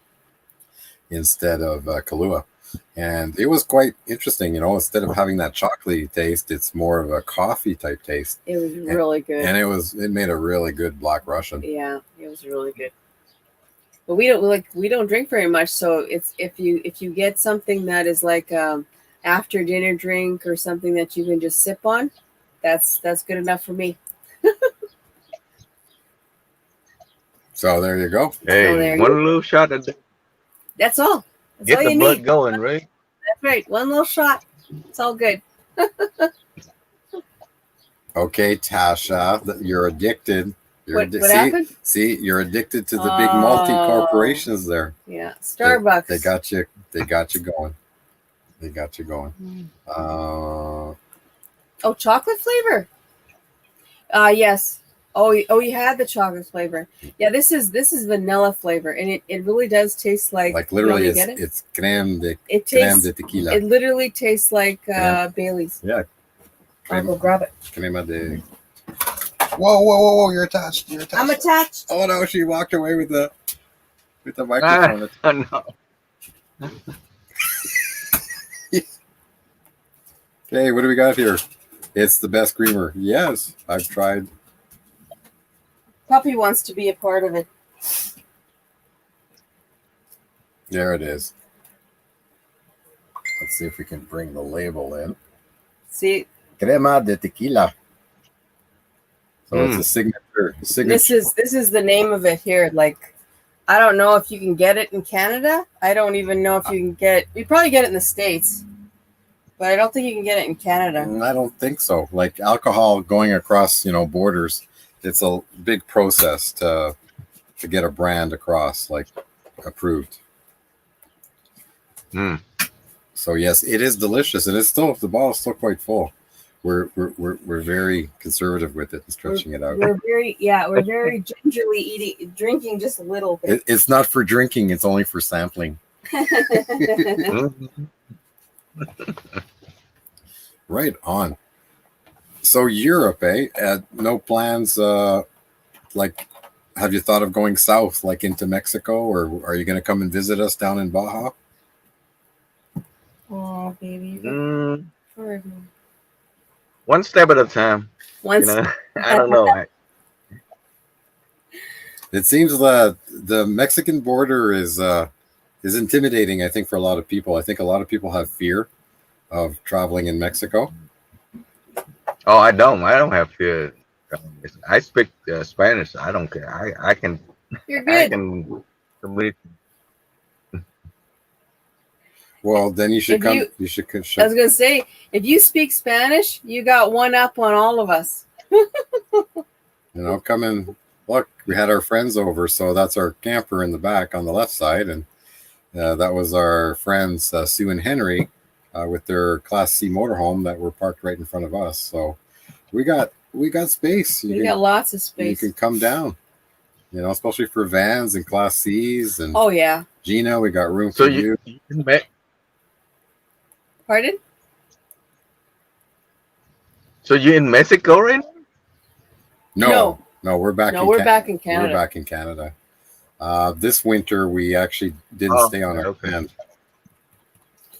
instead of Kahlua. And it was quite interesting, instead of having that chocolatey taste, it's more of a coffee type taste. It was really good. And it made a really good Black Russian. Yeah, it was really good. But we don't drink very much, so it's if you get something that is like after dinner drink or something that you can just sip on, that's good enough for me. So there you go. Hey, one little shot of that's all. That's get all the blood going, right? That's right. One little shot. It's all good. Okay, Tasha, you're addicted. What happened? See, you're addicted to the big multi corporations there. Yeah, Starbucks. They got you. They got you going. They got you going. Oh, chocolate flavor. Yes. Oh, you had the chocolate flavor. Yeah, this is vanilla flavor, and it really does taste like literally, you know, it's creme de tequila. It literally tastes like Bailey's. Yeah, I'll go grab it. crema de. Whoa! You're attached. I'm attached. Oh no, she walked away with the microphone. No. Okay, what do we got here? It's the best creamer. Yes, I've tried. Puppy wants to be a part of it. There it is. Let's see if we can bring the label in. See, Crema de tequila. So it's a signature. this is the name of it here. Like, I don't know if you can get it in Canada. I don't even know if you can get. You probably get it in the States, but I don't think you can get it in Canada. I don't think so. Like alcohol going across, borders, it's a big process to get a brand across, like approved. So yes, it is delicious, and it's still the bottle's still quite full. We're very conservative with it and stretching it out. We're very gingerly drinking just a little bit. It's not for drinking; it's only for sampling. Right on. So Europe, no plans. Like, have you thought of going south, like into Mexico, or are you going to come and visit us down in Baja? Oh, baby. One step at a time. I don't know. It seems that the Mexican border is intimidating, I think, for a lot of people. I think a lot of people have fear of traveling in Mexico. Oh, I don't have fear. I speak Spanish. I don't care. I can. You're good. I can communicate. Well, then you should come. I was gonna say, if you speak Spanish, you got one up on all of us. Come and look. We had our friends over, so that's our camper in the back on the left side, and that was our friends Sue and Henry with their Class C motorhome that were parked right in front of us. So we got space. We got lots of space. You can come down. Especially for vans and Class C's and. Oh yeah. Gina, we got room for you. Pardon? So you're in Mexico right now? No, we're back. We're back in Canada. We're back in Canada. This winter, we actually didn't stay on our van.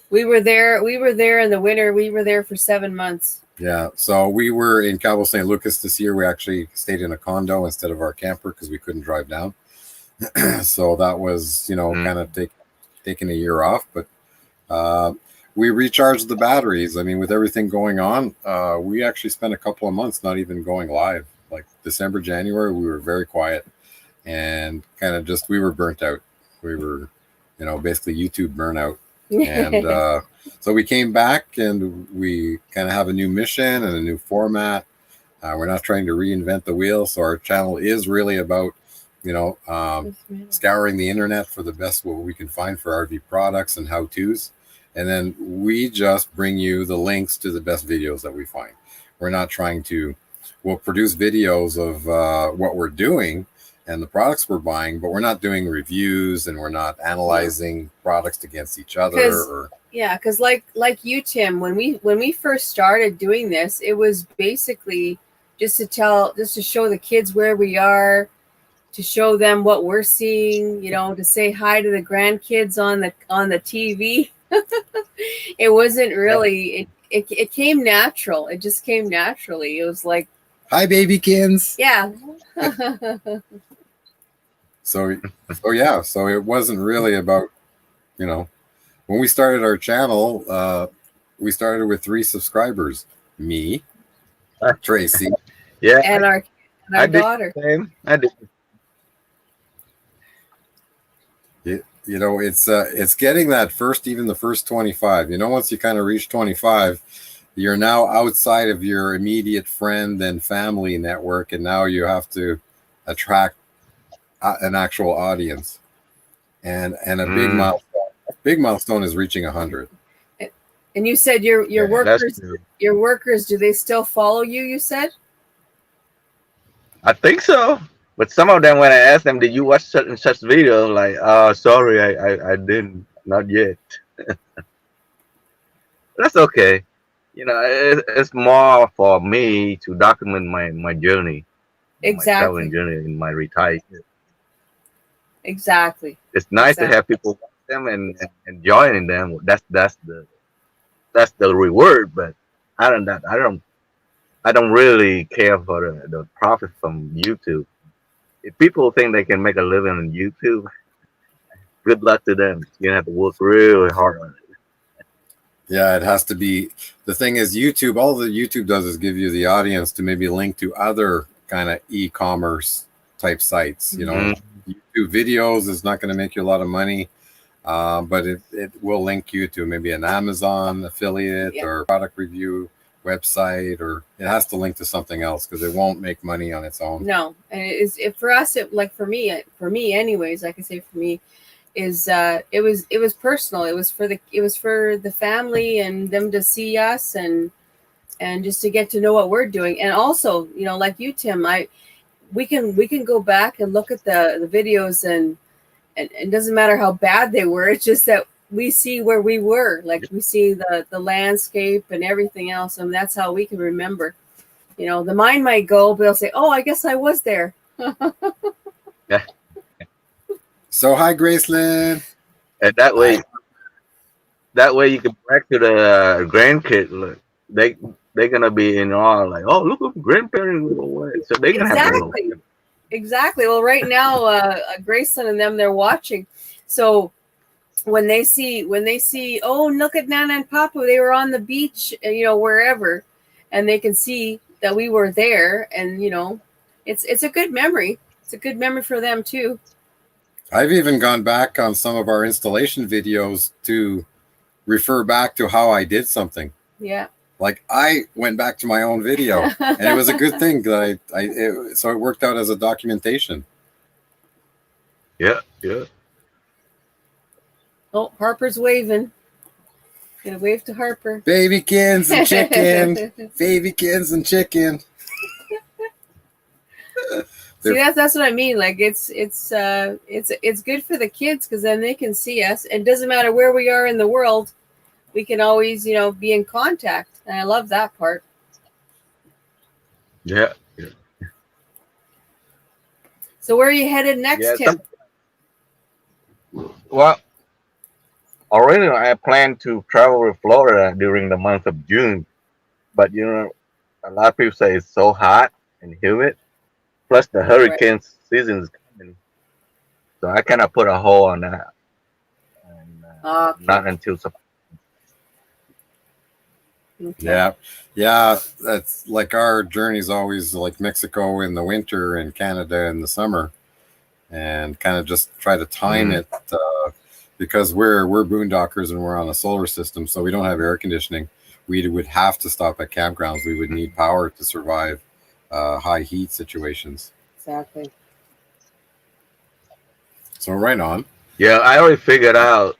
We were there in the winter. We were there for 7 months. Yeah, so we were in Cabo St. Lucas this year. We actually stayed in a condo instead of our camper because we couldn't drive down. So that was, kind of taking a year off, but. We recharged the batteries. I mean, with everything going on, we actually spent a couple of months not even going live. Like December, January, we were very quiet and kind of we were burnt out. We were, basically YouTube burnout. And so we came back and we kind of have a new mission and a new format. We're not trying to reinvent the wheel. So our channel is really about, scouring the internet for the best what we can find for RV products and how-tos. And then we just bring you the links to the best videos that we find. We're not trying to, we'll produce videos of what we're doing and the products we're buying, but we're not doing reviews and we're not analyzing products against each other. Because like you, Tim, when we first started doing this, it was basically just to show the kids where we are, to show them what we're seeing, to say hi to the grandkids on the TV. It wasn't really it came natural. It just came naturally. It was like, hi babykins. Yeah. So it wasn't really about, when we started our channel, we started with 3 subscribers, me, Tracey, and our daughter. I did. It's getting that the first 25. Once you kind of reach 25, you're now outside of your immediate friend and family network, and now you have to attract an actual audience. And a big milestone is reaching 100. And you said your workers, do they still follow you? You said. I think so. But some of them, when I asked them, "Did you watch such and such video?" Like, sorry, I didn't, not yet. That's okay. It's more for me to document my journey, my traveling Exactly. journey in my retirement. Exactly. It's nice to have Exactly. people watch them and joining them. That's the reward. But I don't really care for the profit from YouTube. If people think they can make a living on YouTube, good luck to them. You have to work really hard on it. Yeah, it has to be. The thing is, YouTube, all the YouTube does is give you the audience to maybe link to other kind of e-commerce type sites. Mhm. YouTube videos is not going to make you a lot of money, but it will link you to maybe an Amazon affiliate Yeah. or product review website, or it has to link to something else because it won't make money on its own. No, and for us, like for me anyways, I can say for me is it was personal. It was for the family and them to see us and just to get to know what we're doing. And also, like you, Tim, we can go back and look at the videos and it doesn't matter how bad they were. It's just that we see where we were, like we see the landscape and everything else, and that's how we can remember. The mind might go, but they'll say, "Oh, I guess I was there." Yeah. So hi, Graceland. And that way you can brag to the grandkids. Look, they're gonna be in awe, like, oh, look at grandparents go away. So they're gonna have to Exactly. Exactly. Well, right now, Grayson and them, they're watching. So when they see, oh, look at Nana and Papa, they were on the beach, wherever, and they can see that we were there, and it's a good memory. It's a good memory for them too. I've even gone back on some of our installation videos to refer back to how I did something. Yeah. Like I went back to my own video, and it was a good thing that so it worked out as a documentation. Yeah, yeah. Oh, Harper's waving. Gonna wave to Harper. Babykins and chicken. Babykins and chicken. See, that's what I mean. Like it's good for the kids because then they can see us. It doesn't matter where we are in the world, we can always be in contact, and I love that part. Yeah. So where are you headed next, Tim? Well, already I plan to travel to Florida during the month of June, but a lot of people say it's so hot and humid. Plus the hurricane season is coming, so I kind of put a hold on that, and not until September. Okay. Yeah. That's like our journey is always like Mexico in the winter and Canada in the summer, and kind of just try to time it because we're boondockers and we're on a solar system, so we don't have air conditioning. We would have to stop at campgrounds. We would need power to survive high heat situations. Exactly. So right on. Yeah, I already figured out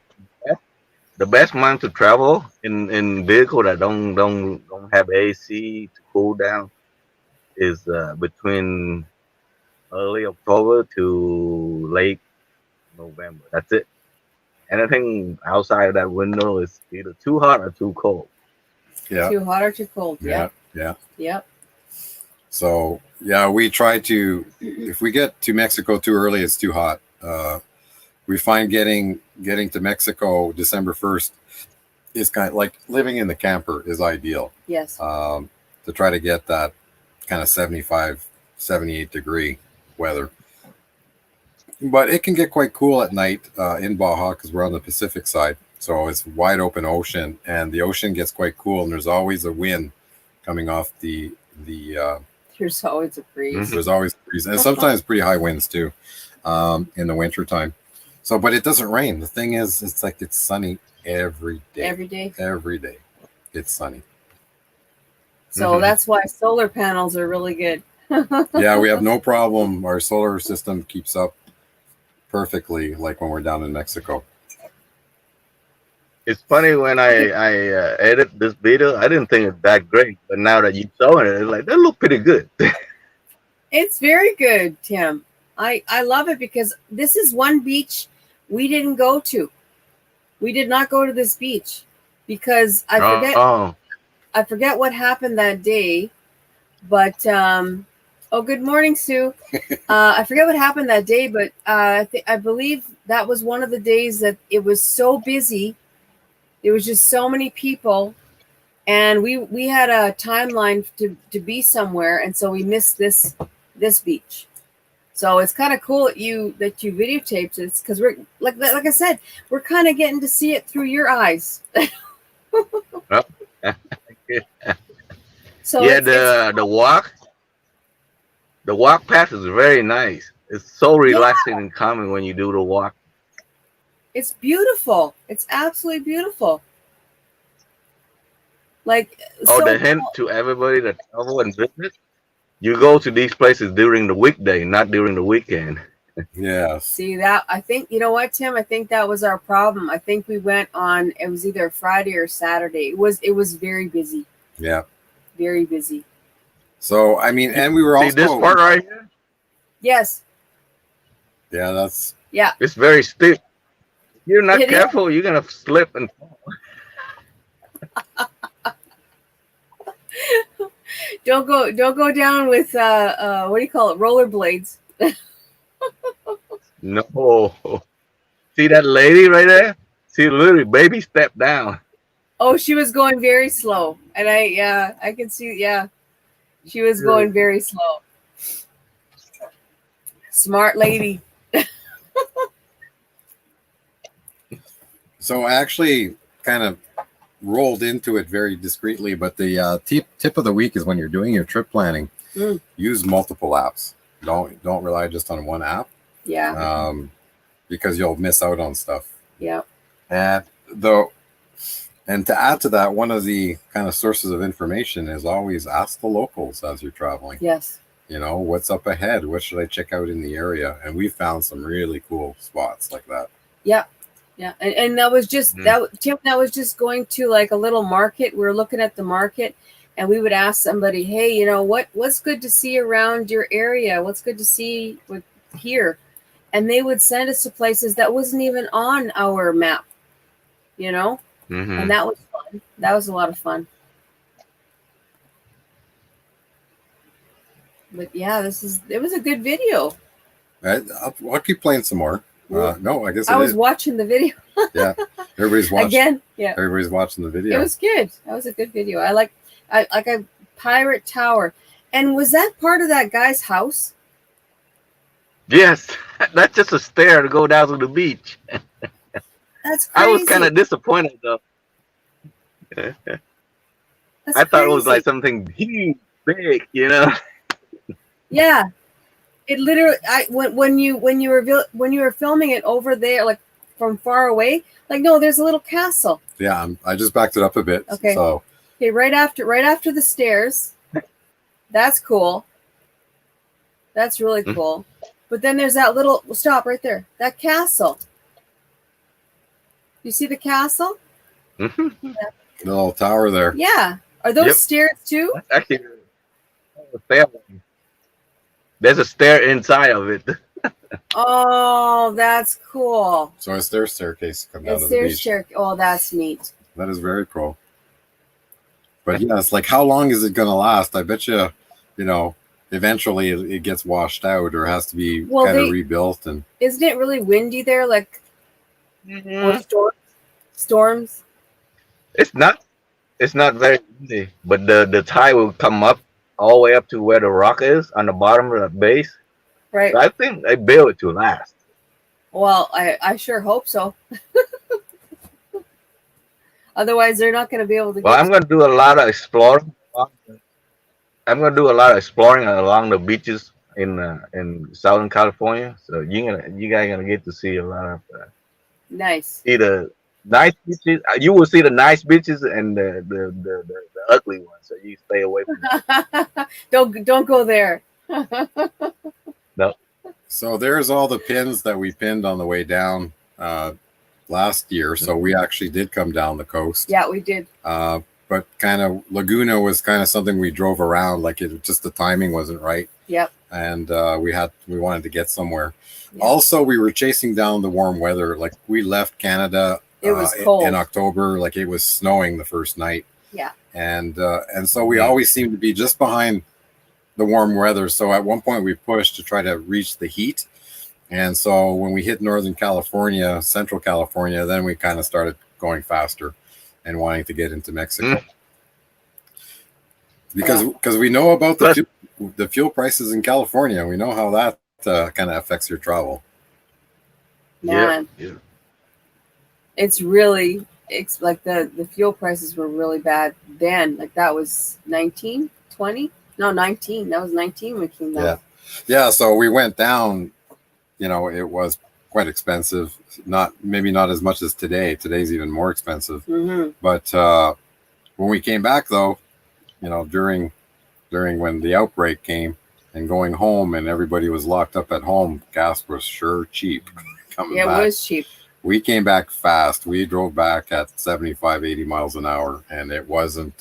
the best month to travel in vehicle that don't have AC to cool down is between early October to late November. That's it. Anything outside of that window is either too hot or too cold. Yeah. Too hot or too cold. Yeah. Yep. So yeah, we try to, if we get to Mexico too early, it's too hot. We find getting to Mexico December 1st is kind of like living in the camper is ideal. Yes. To try to get that kind of 75, 78 degree weather. But it can get quite cool at night in Baja because we're on the Pacific side. So it's wide open ocean, and the ocean gets quite cool, and there's always a wind coming off the there's always a breeze. There's always a breeze, and sometimes pretty high winds too in the winter time. So, but it doesn't rain. The thing is, it's like it's sunny every day. Every day, it's sunny. So that's why solar panels are really good. Yeah, we have no problem. Our solar system keeps up perfectly, like when we're down in Mexico. It's funny when I edit this video, I didn't think it's that great, but now that you saw it, it's like that look pretty good. It's very good, Tim. I love it because this is one beach we didn't go to. We did not go to this beach because I forget what happened that day. But oh, good morning, Sue. I forget what happened that day, but I believe that was one of the days that it was so busy. There was just so many people, and we had a timeline to be somewhere, and so we missed this beach. So it's kind of cool that you videotaped this because we're like I said, we're kind of getting to see it through your eyes. So yeah, the walk path is very nice. It's so relaxing and calming when you do the walk. It's beautiful. It's absolutely beautiful. Like the hint to everybody that travel and visit: you go to these places during the weekday, not during the weekend. Yeah. See that? I think, you know what, Tim? I think that was our problem. I think we went on, it was either Friday or Saturday. It was very busy. Yeah. Very busy. So, I mean, and we were also... See this part right here? Yes. Yeah, that's... Yeah. It's very steep. If you're not careful, you're going to slip and fall. Don't go down with what do you call it? Rollerblades. No. See that lady right there? She literally baby stepped down. Oh, she was going very slow. And I can see, she was going very slow. Smart lady. So I actually kind of rolled into it very discreetly, but the tip of the week is when you're doing your trip planning, use multiple apps. Don't rely just on one app. Yeah. Because you'll miss out on stuff. Yeah. And to add to that, one of the kind of sources of information is always ask the locals as you're traveling. Yes. You know, what's up ahead? What should I check out in the area? And we found some really cool spots like that. Yeah. Yeah. And that was just Tim, that was just going to like a little market. We were looking at the market and we would ask somebody, hey, you know, what's good to see around your area? What's good to see here? And they would send us to places that wasn't even on our map, you know? And that was fun. That was a lot of fun. But yeah, it was a good video. I'll keep playing some more. No, I guess I was watching the video. Yeah, everybody's watching again. Yeah, everybody's watching the video. It was good. That was a good video. I like a pirate tower. And was that part of that guy's house? Yes, that's just a stair to go down to the beach. That's crazy. I was kind of disappointed though. I thought it was like something huge, big, you know. Yeah, it literally. When you were filming it over there, like from far away, like no, there's a little castle. Yeah, I just backed it up a bit. Okay. So okay, right after the stairs. That's cool. That's really cool. But then there's that little stop right there. That castle. You see the castle? The little tower there. Yeah. Are those stairs too? Actually, there's a stair inside of it. Oh, that's cool. So it's their staircase to come down to the beach. Oh, that's neat. That is very cool. But yeah, it's like, how long is it going to last? I bet you, you know, eventually it gets washed out or has to be kind of rebuilt. And isn't it really windy there? Like or storms? It's not very windy, but the tide will come up all the way up to where the rock is on the bottom of the base. Right. So I think they built it to last. Well, I sure hope so. Otherwise, they're not going to be able to. Well, I'm going to do a lot of exploring. I'm going to do a lot of exploring along the beaches in Southern California. So you guys gonna get to see a lot of nice. See the nice beaches. You will see the nice beaches and the ugly ones. So you stay away from them. Don't go there. No. So there's all the pins that we pinned on the way down last year. So we actually did come down the coast. Yeah, we did. But kind of Laguna was kind of something we drove around. Like just the timing wasn't right. Yep. and we wanted to get somewhere. Yeah. Also, we were chasing down the warm weather. Like we left Canada. It was cold in October. Like it was snowing the first night. Yeah. And so we always seemed to be just behind the warm weather. So at one point we pushed to try to reach the heat. And so when we hit Northern California, Central California, then we kind of started going faster and wanting to get into Mexico. Because we know about the fuel prices in California. We know how that kind of affects your travel. Man. Yeah. It's like the fuel prices were really bad then. Like that was 19, 20? No, 19. That was 19 when we came down. Yeah. So we went down, it was quite expensive. Maybe not as much as today. Today's even more expensive. Mm-hmm. But when we came back though, during when the outbreak came and going home and everybody was locked up at home, gas was sure cheap. Coming back. It was cheap. We came back fast. We drove back at 75, 80 miles an hour, and it wasn't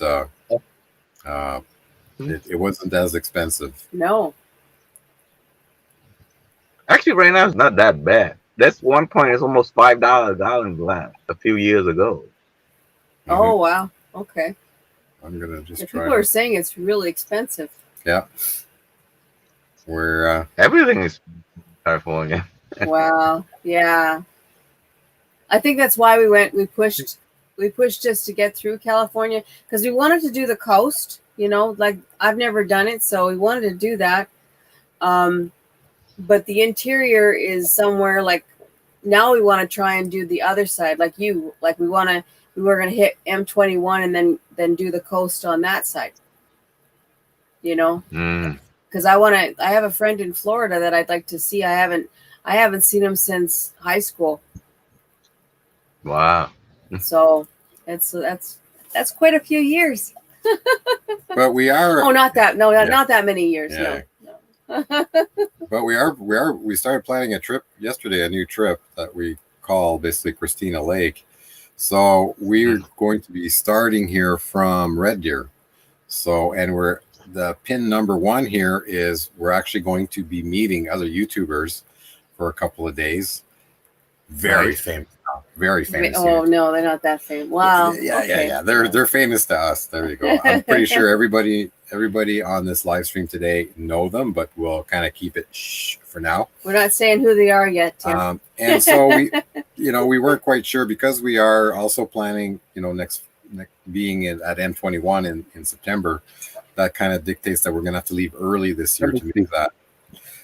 it wasn't as expensive. No. Actually, right now it's not that bad. That's one point. It's almost $5 a gallon last a few years ago. Oh wow. Okay. I'm gonna just Yeah, try. people are saying it's really expensive. Yeah. We're Everything is California. Wow. Yeah. I think that's why we pushed just to get through California because we wanted to do the coast, like I've never done it. So we wanted to do that. But the interior is somewhere like now we want to try and do the other side. Like we were going to hit M21 and then do the coast on that side, because I have a friend in Florida that I'd like to see. I haven't seen him since high school. Wow. So that's quite a few years. but we are not that many years. Yeah. No. But we started planning a trip yesterday, a new trip that we call basically Christina Lake. So we're going to be starting here from Red Deer. So, and the pin number 1 here is we're actually going to be meeting other YouTubers for a couple of days. Very famous. Oh no, they're not that famous. Wow. Yeah. They're famous to us. There you go. I'm pretty sure everybody on this live stream today know them, but we'll kind of keep it for now. We're not saying who they are yet, Tim. And so we weren't quite sure because we are also planning, next being at M21 in September. That kind of dictates that we're going to have to leave early this year to make that.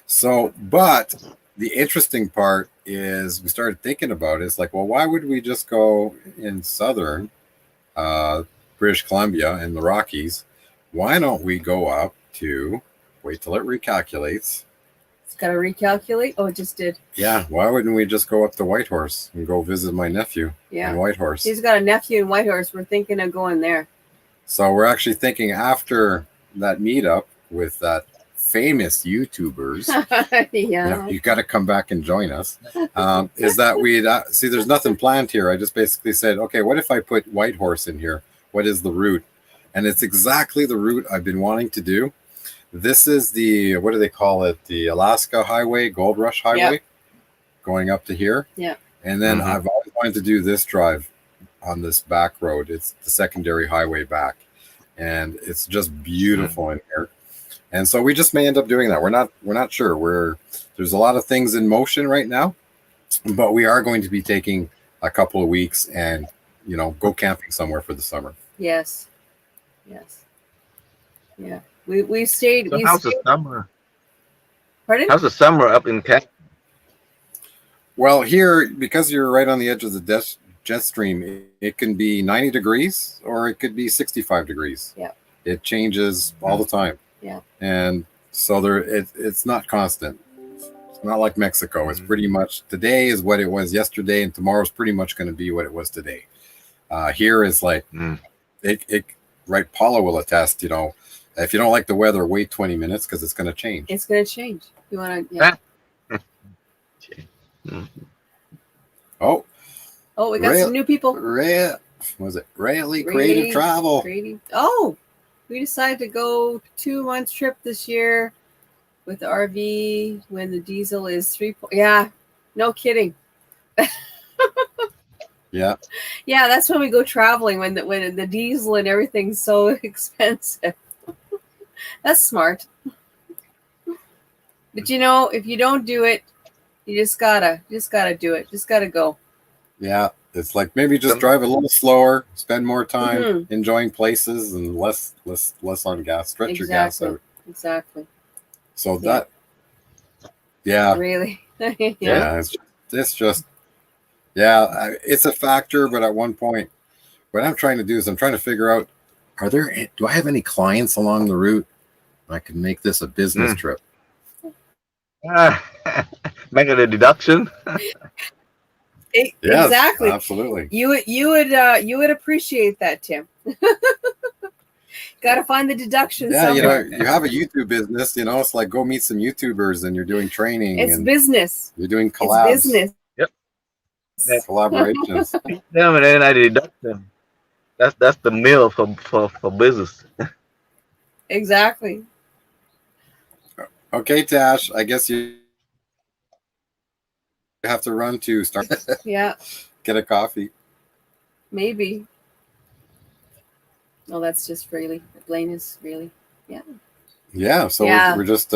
So, but the interesting part is we started thinking about it. It's like, well, why would we just go in southern British Columbia and the Rockies? Why don't we go up to, wait till it recalculates. It's got to recalculate. Oh, it just did. Yeah. Why wouldn't we just go up to Whitehorse and go visit my nephew in Whitehorse? He's got a nephew in Whitehorse. We're thinking of going there. So we're actually thinking after that meetup with that famous YouTubers, you got to come back and join us. Is that we'd see? There's nothing planned here. I just basically said, okay, what if I put Whitehorse in here? What is the route? And it's exactly the route I've been wanting to do. This is the, what do they call it? The Alaska Highway, Gold Rush Highway, going up to here. Yeah. And then I've always wanted to do this drive on this back road. It's the secondary highway back, and it's just beautiful in here. And so we just may end up doing that. We're not sure. There's a lot of things in motion right now, but we are going to be taking a couple of weeks and go camping somewhere for the summer. Yes. Yeah. We stayed. So how's the summer? Pardon? How's the summer up in Canada? Well, here, because you're right on the edge of the jet stream, it can be 90 degrees or it could be 65 degrees. Yeah. It changes all the time. Yeah. And so it's not constant. It's not like Mexico. It's pretty much today is what it was yesterday, and tomorrow's pretty much going to be what it was today. Here is like it right. Paula will attest. If you don't like the weather, wait 20 minutes because it's going to change. It's going to change. You want to? Yeah. Oh, we got some new people. Rayleigh Creative Travel? Oh, we decided to go 2 months trip this year. with the RV when the diesel is 3. Yeah, no kidding. Yeah. Yeah, that's when we go traveling when the diesel and everything's so expensive. That's smart. But you know, if you don't do it, you just gotta do it. Just gotta go. Yeah. It's like maybe just drive a little slower, spend more time enjoying places and less on gas. Stretch your gas out. Exactly. So that, yeah. Really? Yeah. It's just, yeah, it's a factor. But at one point, what I'm trying to do is I'm trying to figure out, do I have any clients along the route? I can make this a business trip. Make it a deduction. Yes, exactly. Absolutely. You would appreciate that, Tim. Got to find the deduction somewhere. You have a YouTube business, it's like go meet some YouTubers and you're doing training. It's and business. You're doing collabs. It's business. Yep. Collaborations. Yeah, and then I deduct them. That's the meal for business. Exactly. Okay, Tash, I guess you have to run to start. Yeah. Get a coffee. Maybe. Oh, that's just really. Blaine is really. Yeah. Yeah. So Yeah. we're just.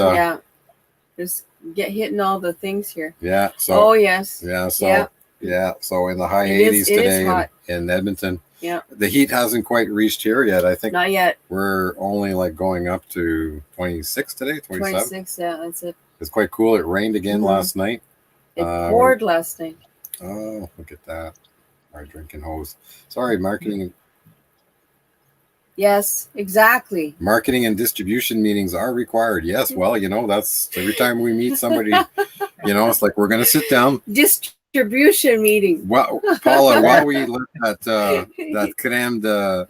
Just hitting all the things here. Yeah. So. Oh yes. Yeah. So. Yeah. So in the high 80s today in Edmonton. Yeah. The heat hasn't quite reached here yet. I think. Not yet. We're only like going up to 26 today. 27. 26. Yeah, that's it. It's quite cool. It rained again last night. It poured last night. Oh, look at that. Our drinking hose. Sorry, marketing. Yes, exactly. Marketing and distribution meetings are required. Yes, well, that's every time we meet somebody, it's like we're going to sit down. Distribution meeting. Well, Paula, while we let that crema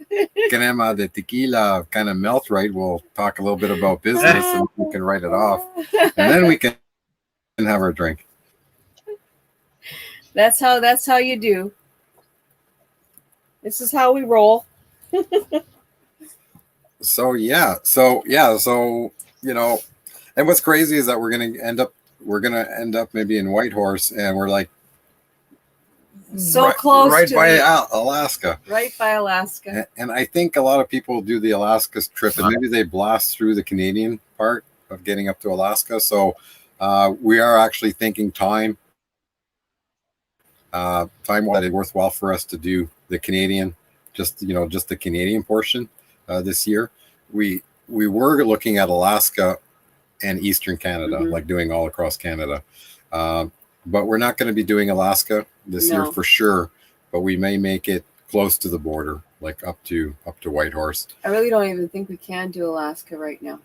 de tequila kind of melt right, we'll talk a little bit about business and we can write it off. And then we can have our drink. That's how you do. This is how we roll. So and what's crazy is that we're gonna end up maybe in Whitehorse, and we're like close right to by Alaska. Right by Alaska. And I think a lot of people do the Alaska trip, and maybe they blast through the Canadian part of getting up to Alaska. So we are actually thinking time that it's worthwhile for us to do the Canadian, just the Canadian portion this year. We were looking at Alaska and Eastern Canada, like doing all across Canada. But we're not going to be doing Alaska this year for sure, but we may make it close to the border, like up to Whitehorse. I really don't even think we can do Alaska right now.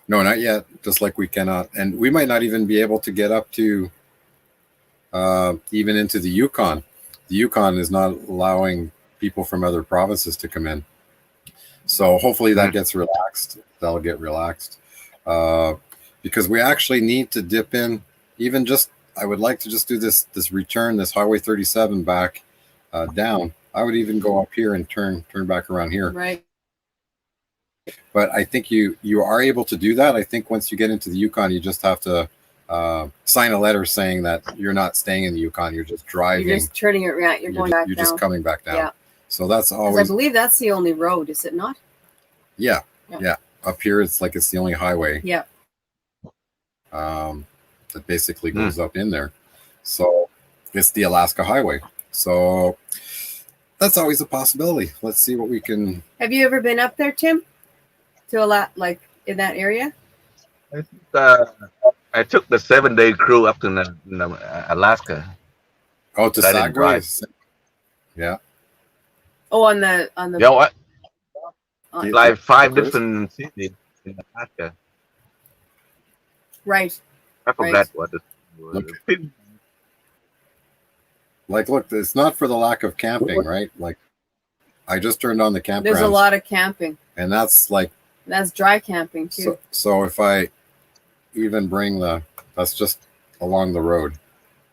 No, not yet. Just like we cannot, and we might not even be able to get up to even into the Yukon. The Yukon is not allowing people from other provinces to come in. So hopefully that gets relaxed. That'll get relaxed because we actually need to dip in. Even just, I would like to just do this return, this Highway 37 back down. I would even go up here and turn back around here. Right. But I think you are able to do that. I think once you get into the Yukon, you just have to sign a letter saying that you're not staying in the Yukon. You're just driving. You're just turning it around. You're going back down. You're just coming back down. Yeah. So that's always. I believe that's the only road, is it not? Yeah. Up here, it's like it's the only highway. Yeah. That basically goes up in there. So it's the Alaska Highway. So that's always a possibility. Let's see what we can. Have you ever been up there, Tim? To a lot, like in that area? I took the 7-day cruise up to Alaska. Oh, to Sagway? Yeah. Oh, on the. You know what? Like 5 different cities in Alaska. Right. I forgot what it was. Like, look, it's not for the lack of camping, right? Like, I just turned on the campgrounds. There's a lot of camping. And that's like. That's dry camping, too. So if I even bring that's just along the road.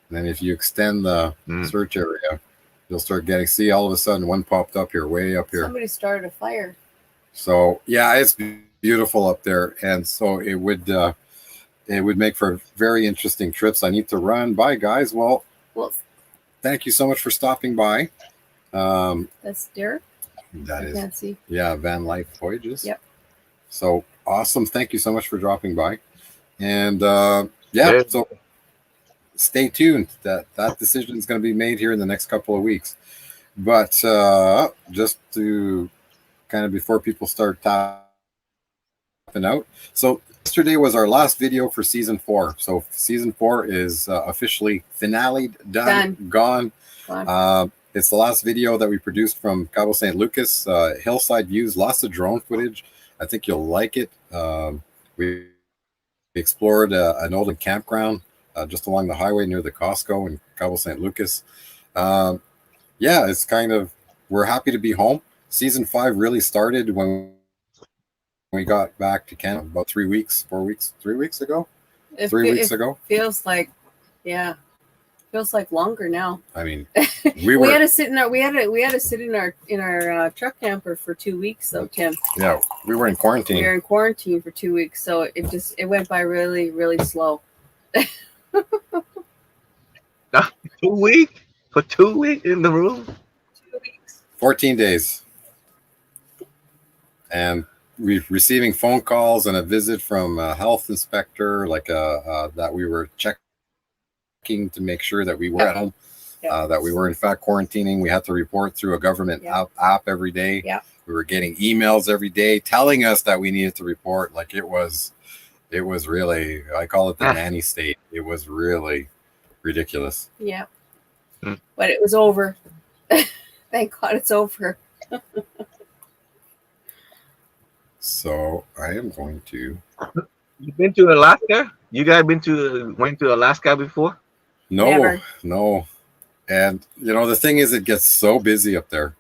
And then if you extend the search area, you'll start see all of a sudden one popped up here, way up here. Somebody started a fire. So, yeah, it's beautiful up there. And so it would, it would make for very interesting trips. I need to run. Bye, guys. Well, thank you so much for stopping by. That's Derek. That I is, can't see. yeah, Van Life Voyages. Yep. So awesome. Thank you so much for dropping by. And so stay tuned. That decision is going to be made here in the next couple of weeks. But just to kind of before people start tapping out. So yesterday was our last video for season 4. So season 4 is officially finale'd, done. Gone. It's the last video that we produced from Cabo St. Lucas, hillside views, lots of drone footage. I think you'll like it. We explored an old campground just along the highway near the Costco in Cabo St. Lucas. It's kind of, we're happy to be home. Season 5 really started when we got back to Canada about 3 weeks ago. 3 weeks ago. Feels like, feels like longer now. I mean, we had to sit in our truck camper for 2 weeks though, Tim. Yeah, we were in quarantine. We were in quarantine for 2 weeks, so it went by really, really slow. 2 weeks? For 2 weeks in the room? 2 weeks. 14 days. And we receiving phone calls and a visit from a health inspector, like that we were checking to make sure that we were at home, that we were in fact quarantining. We had to report through a government app every day. Yeah. We were getting emails every day telling us that we needed to report. Like it was really, I call it the nanny state. It was really ridiculous. Yeah. But it was over. Thank God it's over. So I am going to. You've been to Alaska? You guys went to Alaska before? No, Never. no. And the thing is, it gets so busy up there.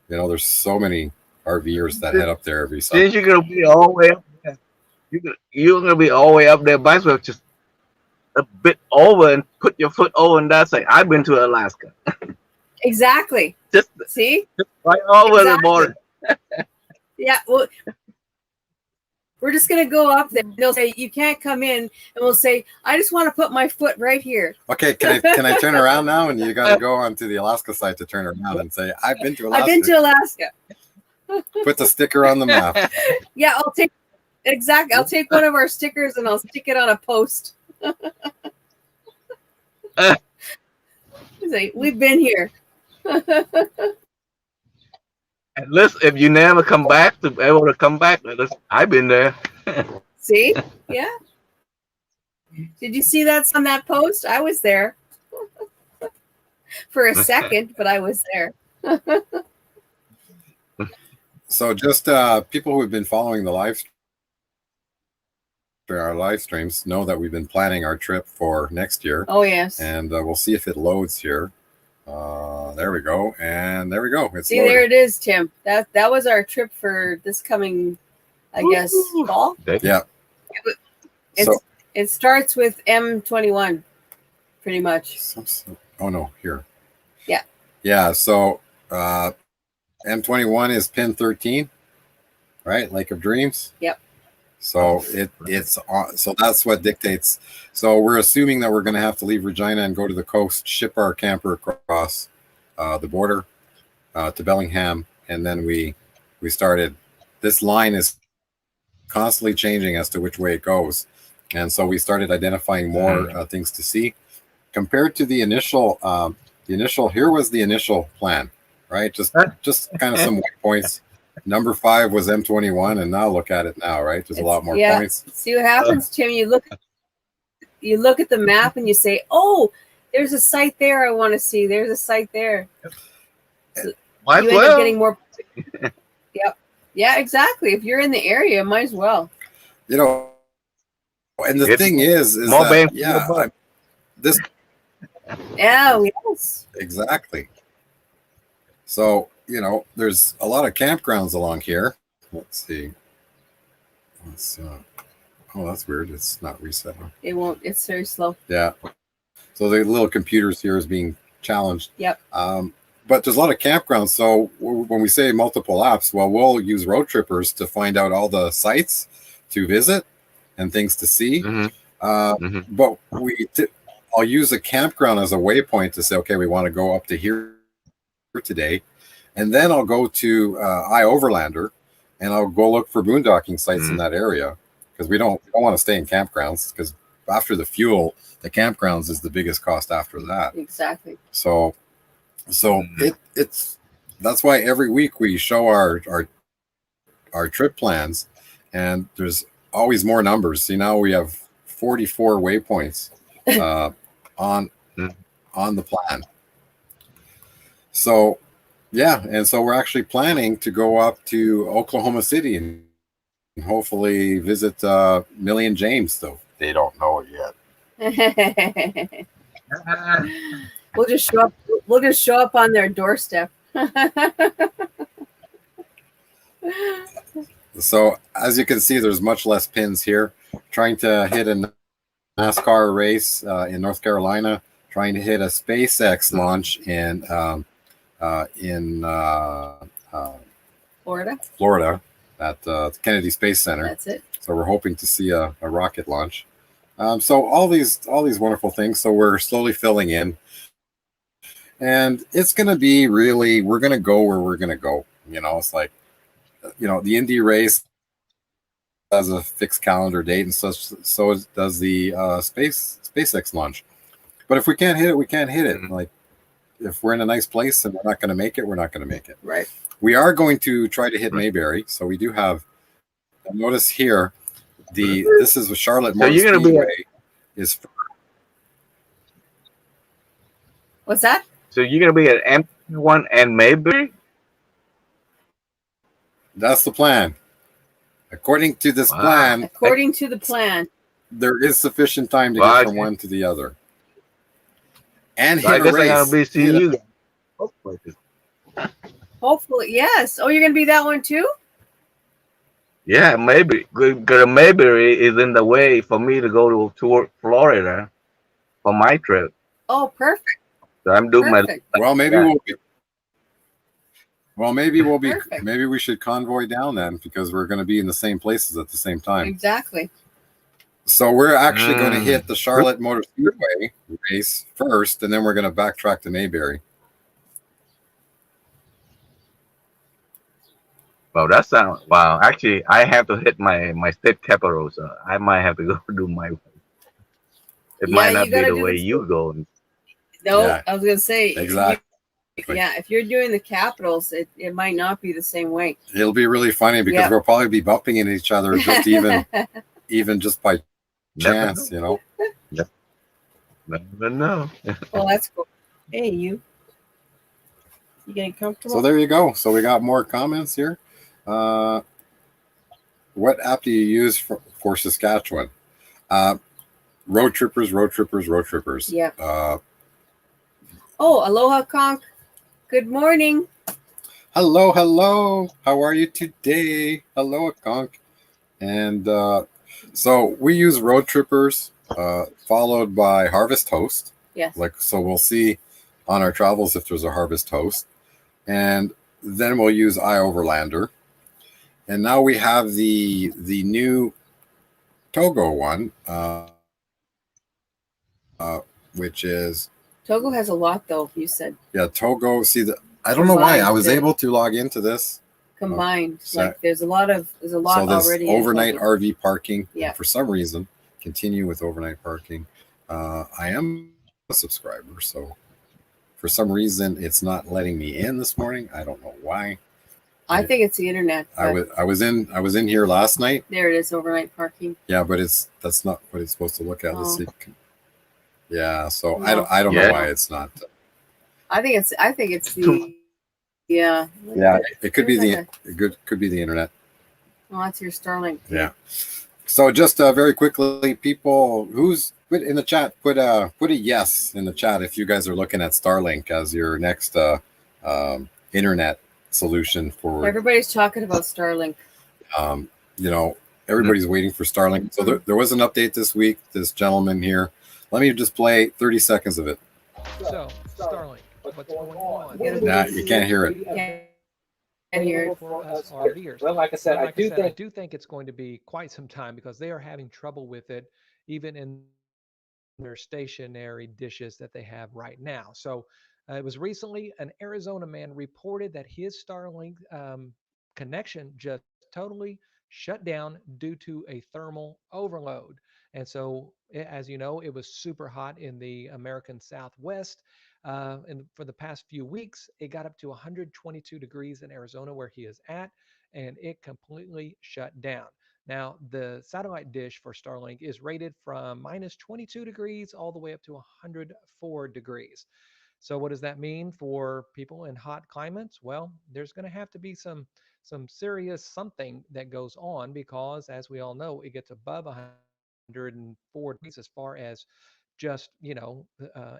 There's so many RVers that head up there every summer. Since you're gonna be all the way up there, you're gonna be all the way up there. Might as well just a bit over and put your foot over and that's like I've been to Alaska. Exactly. Just right over the border. Yeah, well, we're just gonna go up there. They'll say you can't come in, and we'll say I just want to put my foot right here. Okay, can I turn around now? And you got to go onto the Alaska site to turn around and say I've been to Alaska. I've been to Alaska. Put the sticker on the map. Yeah, I'll take one of our stickers and I'll stick it on a post. Say, we've been here. And listen, if you never come back to be able to come back, I've been there. See? Yeah. Did you see that's on that post? I was there for a second, but I was there. So just people who have been following our live streams know that we've been planning our trip for next year. Oh, yes. And we'll see if it loads here. There we go. And there we go. It's See, loaded. there it is, Tim. That was our trip for this coming, I guess, fall. Yeah. It starts with M21, pretty much. Oh, no. Here. Yeah. Yeah. So M21 is pin 13, right? Lake of Dreams. Yep. So it's so that's what dictates. So we're assuming that we're going to have to leave Regina and go to the coast, ship our camper across the border to Bellingham, and then we started. This line is constantly changing as to which way it goes, and so we started identifying more things to see compared to the initial. Here was the initial plan, right? Just kind of some waypoints. Number 5 was M21, and now look at it now, right? There's a lot more points. See what happens, Tim? You look at the map and you say, "Oh, there's a site there I want to see. There's a site there." So you end up getting more. Yep. Yeah, exactly. If you're in the area, might as well. And the thing is MoBang, that, this. Yeah. Yes. Exactly. So. There's a lot of campgrounds along here. Let's see. That's weird. It's not reset. It won't. It's very slow. Yeah. So the little computers here is being challenged. Yep. But there's a lot of campgrounds. So when we say multiple apps, well, we'll use road trippers to find out all the sites to visit. and things to see. Mm-hmm. But I'll use a campground as a waypoint to say, okay, we want to go up to here today. And then I'll go to iOverlander, and I'll go look for boondocking sites in that area, because we don't want to stay in campgrounds, because after the fuel, the campgrounds is the biggest cost after that. Exactly. So it's that's why every week we show our trip plans, and there's always more numbers. See, now we have 44 waypoints on the plan. So yeah, and so we're actually planning to go up to Oklahoma City and hopefully visit Million James, though they don't know it yet. We'll just show up. We'll just show up on their doorstep. So as you can see, there's much less pins here. Trying to hit a NASCAR race in North Carolina. Trying to hit a SpaceX launch in Florida at the Kennedy Space Center. That's it. So we're hoping to see a rocket launch. So all these wonderful things. So we're slowly filling in, and it's going to be really, we're going to go where we're going to go. You know, it's like, you know, the Indy race has a fixed calendar date, and so does the SpaceX launch. But if we can't hit it, we can't hit it. Like, if we're in a nice place and we're not going to make it, we're not going to make it. Right. We are going to try to hit Mayberry. So we do have, notice here, this is the Charlotte Motor Speedway. What's that? So you're going to be at M1 and Mayberry? That's the plan. According to this plan. According to the plan. There is sufficient time to get from one to the other. And hit a race. I'm be seeing you. Hopefully, yes. Oh, you're going to be that one too? Yeah, maybe. Because Mayberry is in the way for me to go to Florida for my trip. Oh, perfect. So I'm doing Well, maybe we'll be. Maybe we should convoy down then, because we're going to be in the same places at the same time. Exactly. So we're actually going to hit the Charlotte Motor Speedway race first, and then we're going to backtrack to Mayberry. Well, that sounds wow. Actually, I have to hit my state capital, so I might have to go do my. It might not be the way you go. No, yeah. I was going to say exactly. If you're doing the capitals, it might not be the same way. It'll be really funny because we'll probably be bumping into each other just even just by chance, you know. Never know. Well, that's cool. Hey, you getting comfortable? So there you go. So we got more comments here. What app do you use for Saskatchewan? Road Trippers. Yeah. Aloha Conk. Good morning. Hello. How are you today? Aloha Conk. And so we use Road Trippers, followed by Harvest Host. Yes. So we'll see on our travels if there's a Harvest Host. And then we'll use iOverlander. And now we have the new TOGO one, which is... TOGO has a lot, though, you said. Yeah, TOGO. See, I don't know why. I was able to log into this. Combined. There's a lot already. Overnight RV parking. Yeah. For some reason, continue with overnight parking. I am a subscriber, so for some reason it's not letting me in this morning. I don't know why. I think it's the internet. I was in here last night. There it is, overnight parking. Yeah, but that's not what it's supposed to look at. Let's see. Yeah, so no. I don't know why it's not. I think it's the yeah. It could be could be the internet. Oh, that's your Starlink. Yeah. So just very quickly, people who's put in the chat, put a yes in the chat if you guys are looking at Starlink as your next internet solution for. Everybody's talking about Starlink. Everybody's waiting for Starlink. So there was an update this week. This gentleman here. Let me just play 30 seconds of it. So, Starlink, what's going on? Nah, you can't hear it. Can't here. for us RVers. Well, like I said, But I do I think do think it's going to be quite some time because they are having trouble with it, even in their stationary dishes that they have right now. So it was recently an Arizona man reported that his Starlink connection just totally shut down due to a thermal overload. And so, as you know, it was super hot in the American Southwest. And for the past few weeks, it got up to 122 degrees in Arizona, where he is at, and it completely shut down. Now, the satellite dish for Starlink is rated from minus 22 degrees all the way up to 104 degrees. So what does that mean for people in hot climates? Well, there's going to have to be some serious something that goes on because, as we all know, it gets above 104 degrees as far as just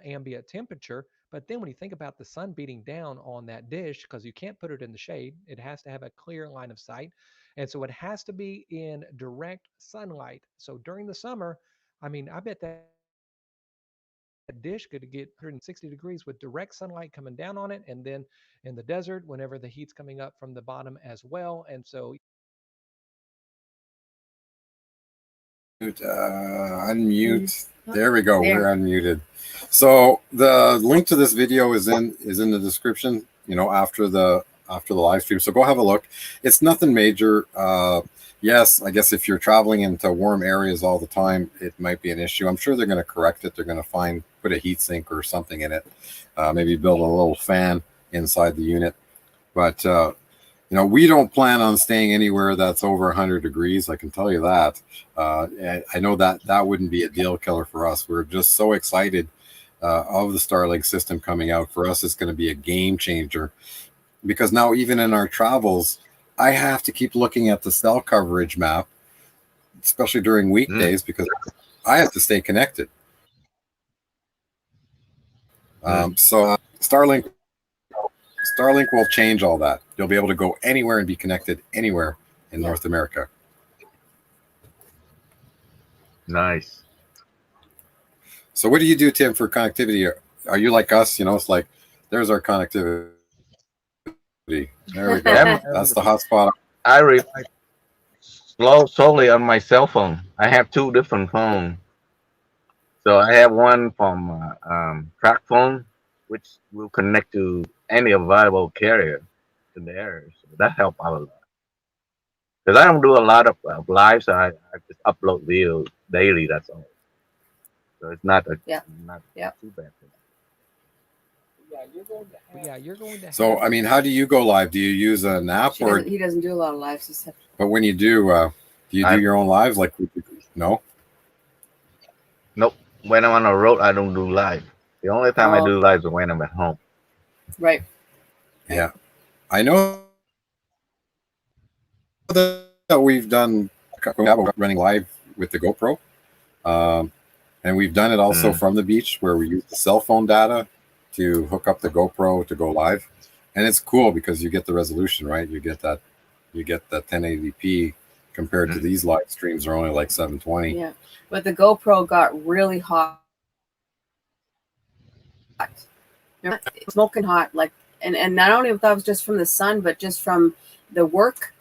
ambient temperature. But then when you think about the sun beating down on that dish, because you can't put it in the shade, it has to have a clear line of sight, and so it has to be in direct sunlight. So during the summer, I mean, I bet that dish could get 160 degrees with direct sunlight coming down on it, and then in the desert whenever the heat's coming up from the bottom as well. And so Unmute. There we go. We're unmuted. So the link to this video is in the description, after the live stream. So go have a look. It's nothing major. Yes, I guess if you're traveling into warm areas all the time, it might be an issue. I'm sure they're going to correct it. They're going to put a heat sink or something in it. Maybe build a little fan inside the unit. But we don't plan on staying anywhere that's over 100 degrees. I can tell you that. I know that wouldn't be a deal killer for us. We're just so excited of the Starlink system coming out. For us, it's going to be a game changer because now even in our travels, I have to keep looking at the cell coverage map, especially during weekdays, because I have to stay connected. So Starlink will change all that. You'll be able to go anywhere and be connected anywhere in North America. Nice. So what do you do, Tim, for connectivity? Are you like us? It's like, there's our connectivity. There we go. That's the hotspot. I rely solely on my cell phone. I have two different phones. So I have one from track phone, which will connect to any available carrier in the area. So that helps out a lot. Because I don't do a lot of lives, so I just upload videos daily. That's all. So it's not too bad. you're going to. So I mean, how do you go live? Do you use an app or He doesn't do a lot of lives. But when you do you do your own lives? Like, no? Nope. When I'm on the road, I don't do live. The only time I do live is when I'm at home. Right. Yeah. I know that we've done Cabo running live with the GoPro. And we've done it also from the beach where we use the cell phone data to hook up the GoPro to go live. And it's cool because you get the resolution, right? You get that 1080p compared to these live streams are only like 720. Yeah. But the GoPro got really hot. Smoking hot, and I don't know if that was just from the sun, but just from the work.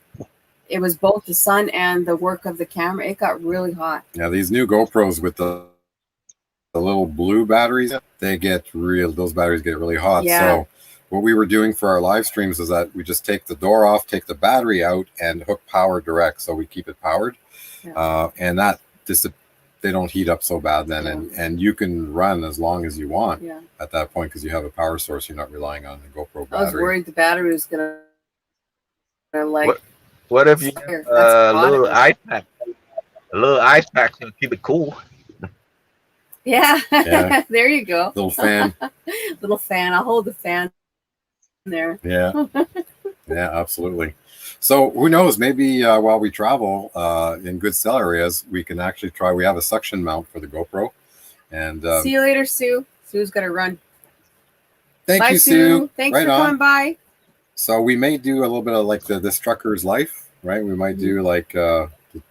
It was both the sun and the work of the camera. It got really hot. Yeah, these new GoPros with the little blue batteries, those batteries get really hot. Yeah. So what we were doing for our live streams is that we just take the door off, take the battery out, and hook power direct, so we keep it powered. Yeah. And that they don't heat up so bad then, and you can run as long as you want at that point because you have a power source. You're not relying on the GoPro battery. I was worried the battery was gonna What if you a little ice pack? A little ice pack to keep it cool. Yeah. There you go. Little fan. Little fan. I'll hold the fan there. Yeah. Yeah, absolutely. So who knows? Maybe while we travel in good cell areas, we can actually try. We have a suction mount for the GoPro. And see you later, Sue. Sue's got to run. Thank you, Sue. Thanks for coming by. So we may do a little bit of like this trucker's life, right? We might do like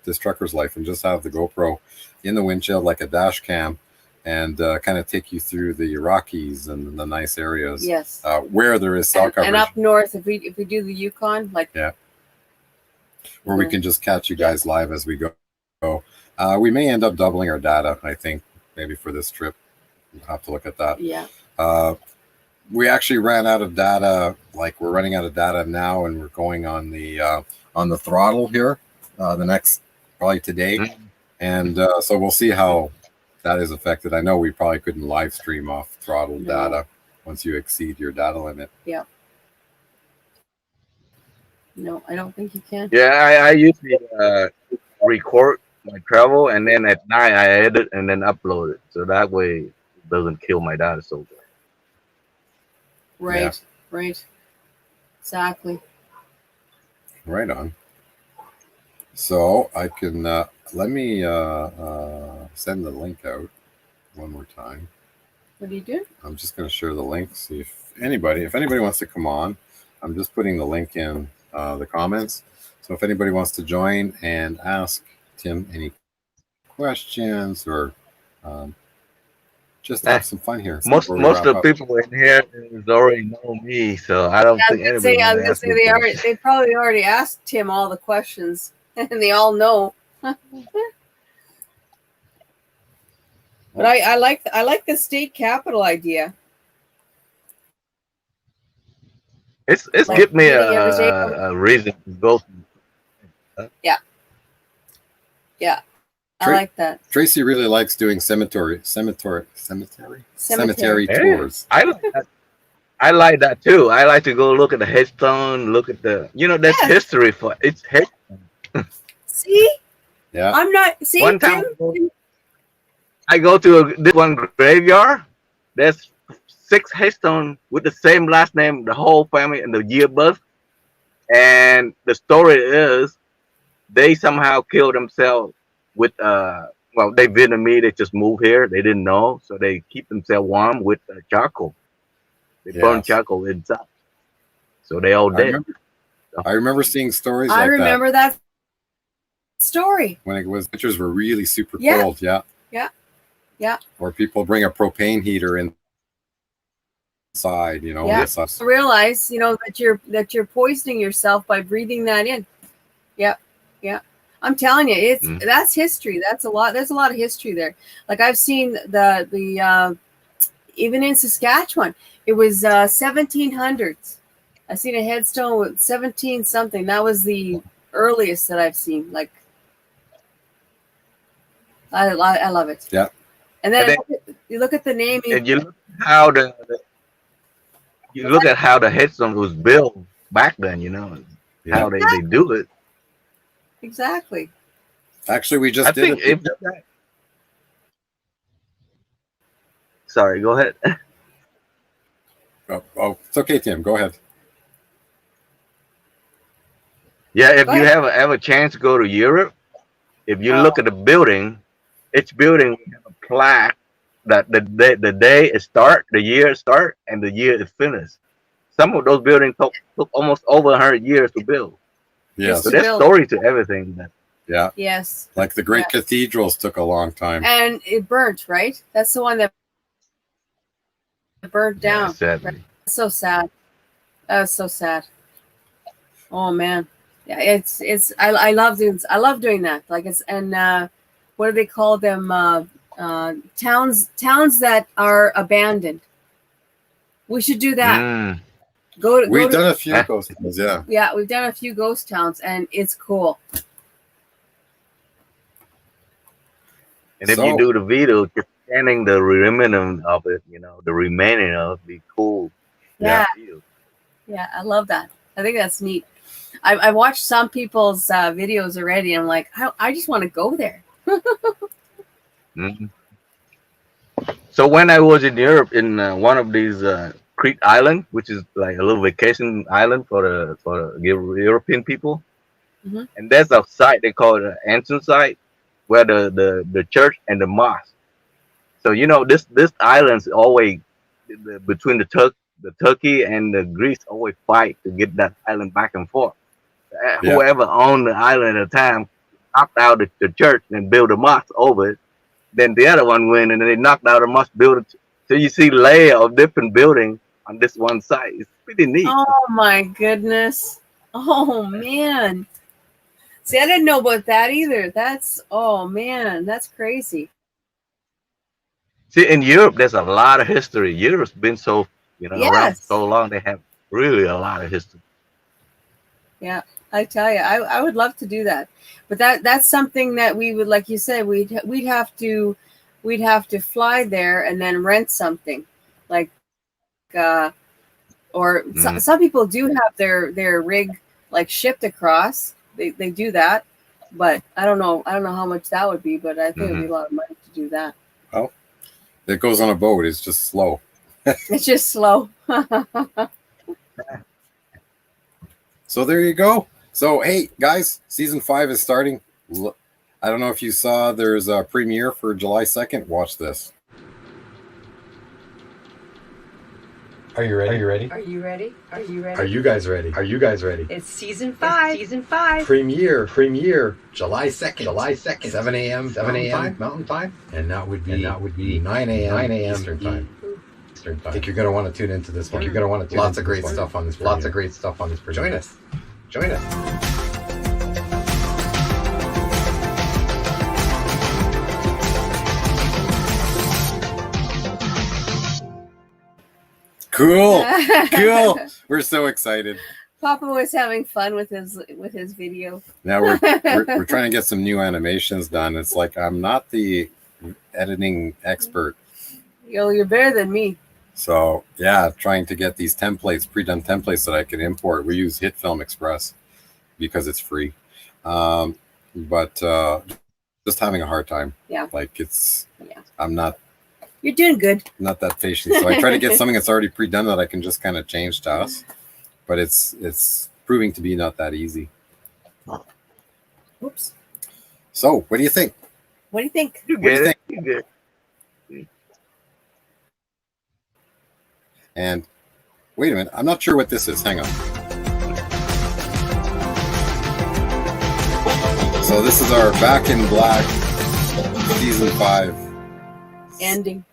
this trucker's life and just have the GoPro in the windshield like a dash cam and kind of take you through the Rockies and the nice areas. Yes. Where there is cell coverage. And up north, if we do the Yukon, like where we can just catch you guys live as we go. We may end up doubling our data, I think, maybe for this trip. We'll have to look at that. Yeah. We actually ran out of data. Like, we're running out of data now, and we're going on the throttle here the next, probably today. And so we'll see how that is affected. I know we probably couldn't live stream off throttle data once you exceed your data limit. Yeah. No, I don't think you can. Yeah, I usually record my travel, and then at night I edit and then upload it, so that way it doesn't kill my data so good. Right. Right. Exactly. Right on. So I can let me send the link out one more time. What do you do? I'm just going to share the link. See if anybody wants to come on. I'm just putting the link in the comments. So if anybody wants to join and ask Tim any questions or just have some fun here. Most of the people in here already know me, so I don't think anybody. I was gonna say they probably already asked Tim all the questions, and they all know. But I like the state capital idea. It's Like, give me meeting every day. a reason to go. Yeah, I like that. Tracey really likes doing cemetery tours. I like that too. I like to go look at the headstone, look at the, that's history for it's headstone. See? Yeah. I'm not. See, One time Tim? I go to this one graveyard. There's 6 headstones with the same last name, the whole family, and the year birth. And the story is they somehow killed themselves with they Vietnamese. They just moved here. They didn't know, so they keep themselves warm with charcoal. They burn charcoal inside, so they all dead. I remember seeing stories I like that. remember that story When it was pictures were really super cold. Yeah. Or people bring a propane heater inside. Yeah. Realize that you're poisoning yourself by breathing that in. Yeah. I'm telling you, that's history. That's a lot. There's a lot of history there. Like, I've seen the even in Saskatchewan, it was 1700s. I seen a headstone with 17 something. That was the earliest that I've seen. Like, I love it. Yeah. And then you look at the name. And you look how at how the headstone was built back then. How they do it. Exactly. Actually, we just did it. Sorry, go ahead. Oh, it's okay, Tim. Go ahead. Yeah, if you have a chance to go to Europe, if you look at the building, each building has a plaque that the day it start, the year it start, and the year it finished. Some of those buildings took almost over 100 years to build. Yeah, so there's story to everything. Yeah. Yes. Like the great cathedrals took a long time. And it burnt, right? That's the one that burnt down. Yeah, right? So sad. That was so sad. Oh man. Yeah, it's I love doing that. Like, what do they call them? Towns that are abandoned. We should do that. We've done a few ghost towns, yeah. Yeah, we've done a few ghost towns, and it's cool. And if you do the video, just scanning the remnant of it, the remaining of it, be cool. Yeah. Yeah, I love that. I think that's neat. I watched some people's videos already. And I'm like, I just want to go there. So when I was in Europe, in one of these Crete Island, which is like a little vacation island for the European people, and there's a site they call it an ancient site where the church and the mosque. So this island's always between the Turkey and the Greece always fight to get that island back and forth. Whoever owned the island at the time knocked out the church and built a mosque over it, then the other one went, and then they knocked out a must build. So you see layer of different building on this one site. It's pretty neat. Oh my goodness. Oh man. See, I didn't know about that either. Oh man, that's crazy. See, in Europe, there's a lot of history. Europe's been so, around Yes. so long. They have really a lot of history. Yeah, I tell you, I would love to do that, but that's something that we would, like you said, we'd have to fly there and then rent something, like, or some people do have their rig like shipped across. They do that, but I don't know how much that would be, but I think it'd be a lot of money to do that. Well, it goes on a boat. It's just slow. It's just slow. So there you go. So, hey, guys, season 5 is starting. I don't know if you saw there's a premiere for July 2nd. Watch this. Are you ready? Are you ready? Are you ready? Are you ready? Are you guys ready? Are you guys ready? It's season 5. Season 5. Premiere, July 2nd, 7 a.m. Mountain Time, and that would be 9 a.m. Eastern Time. I think you're going to want to tune into this one. Lots of great stuff on this. Join us. Cool. We're so excited. Papa was having fun with his video. Now we're trying to get some new animations done. It's like I'm not the editing expert. You're better than me. So yeah, trying to get these templates, pre-done templates that I can import. We use HitFilm Express because it's free. But just having a hard time. Yeah. Like I'm not. You're doing good. Not that patient. So I try to get something that's already pre-done that I can just kind of change to us. But it's proving to be not that easy. Oops. So what do you think? What do you think? You get it. You get it. And wait a minute, I'm not sure what this is. Hang on. So this is our Back in Black season 5 ending.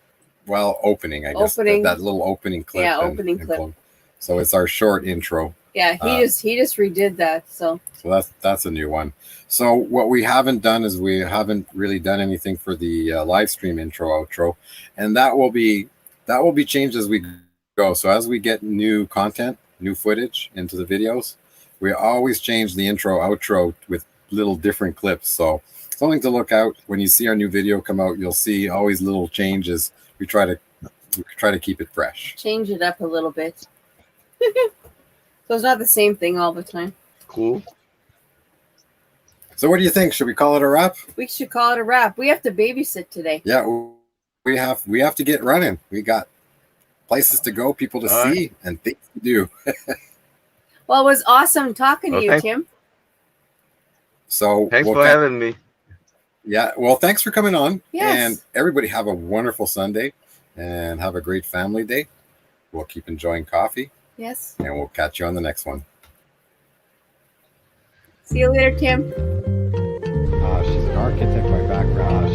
Well, opening, I guess. Opening. That little opening clip. Yeah, opening clip. So it's our short intro. Yeah, he just redid that. So that's a new one. So what we haven't done is we haven't really done anything for the live stream intro outro, and that will be changed as we go. So as we get new content, new footage into the videos, we always change the intro outro with little different clips. So something to look out when you see our new video come out. You'll see always little changes. We try to keep it fresh. Change it up a little bit. So it's not the same thing all the time. Cool. So what do you think? Should we call it a wrap? We should call it a wrap. We have to babysit today. Yeah, we have to get running. We got places to go, people to see, and things to do. Well, it was awesome talking to you, Tim. So thanks for having me. Yeah, well, thanks for coming on. Yes. And everybody have a wonderful Sunday and have a great family day. We'll keep enjoying coffee. Yes. And we'll catch you on the next one. See you later, Tim. She's an architect by background.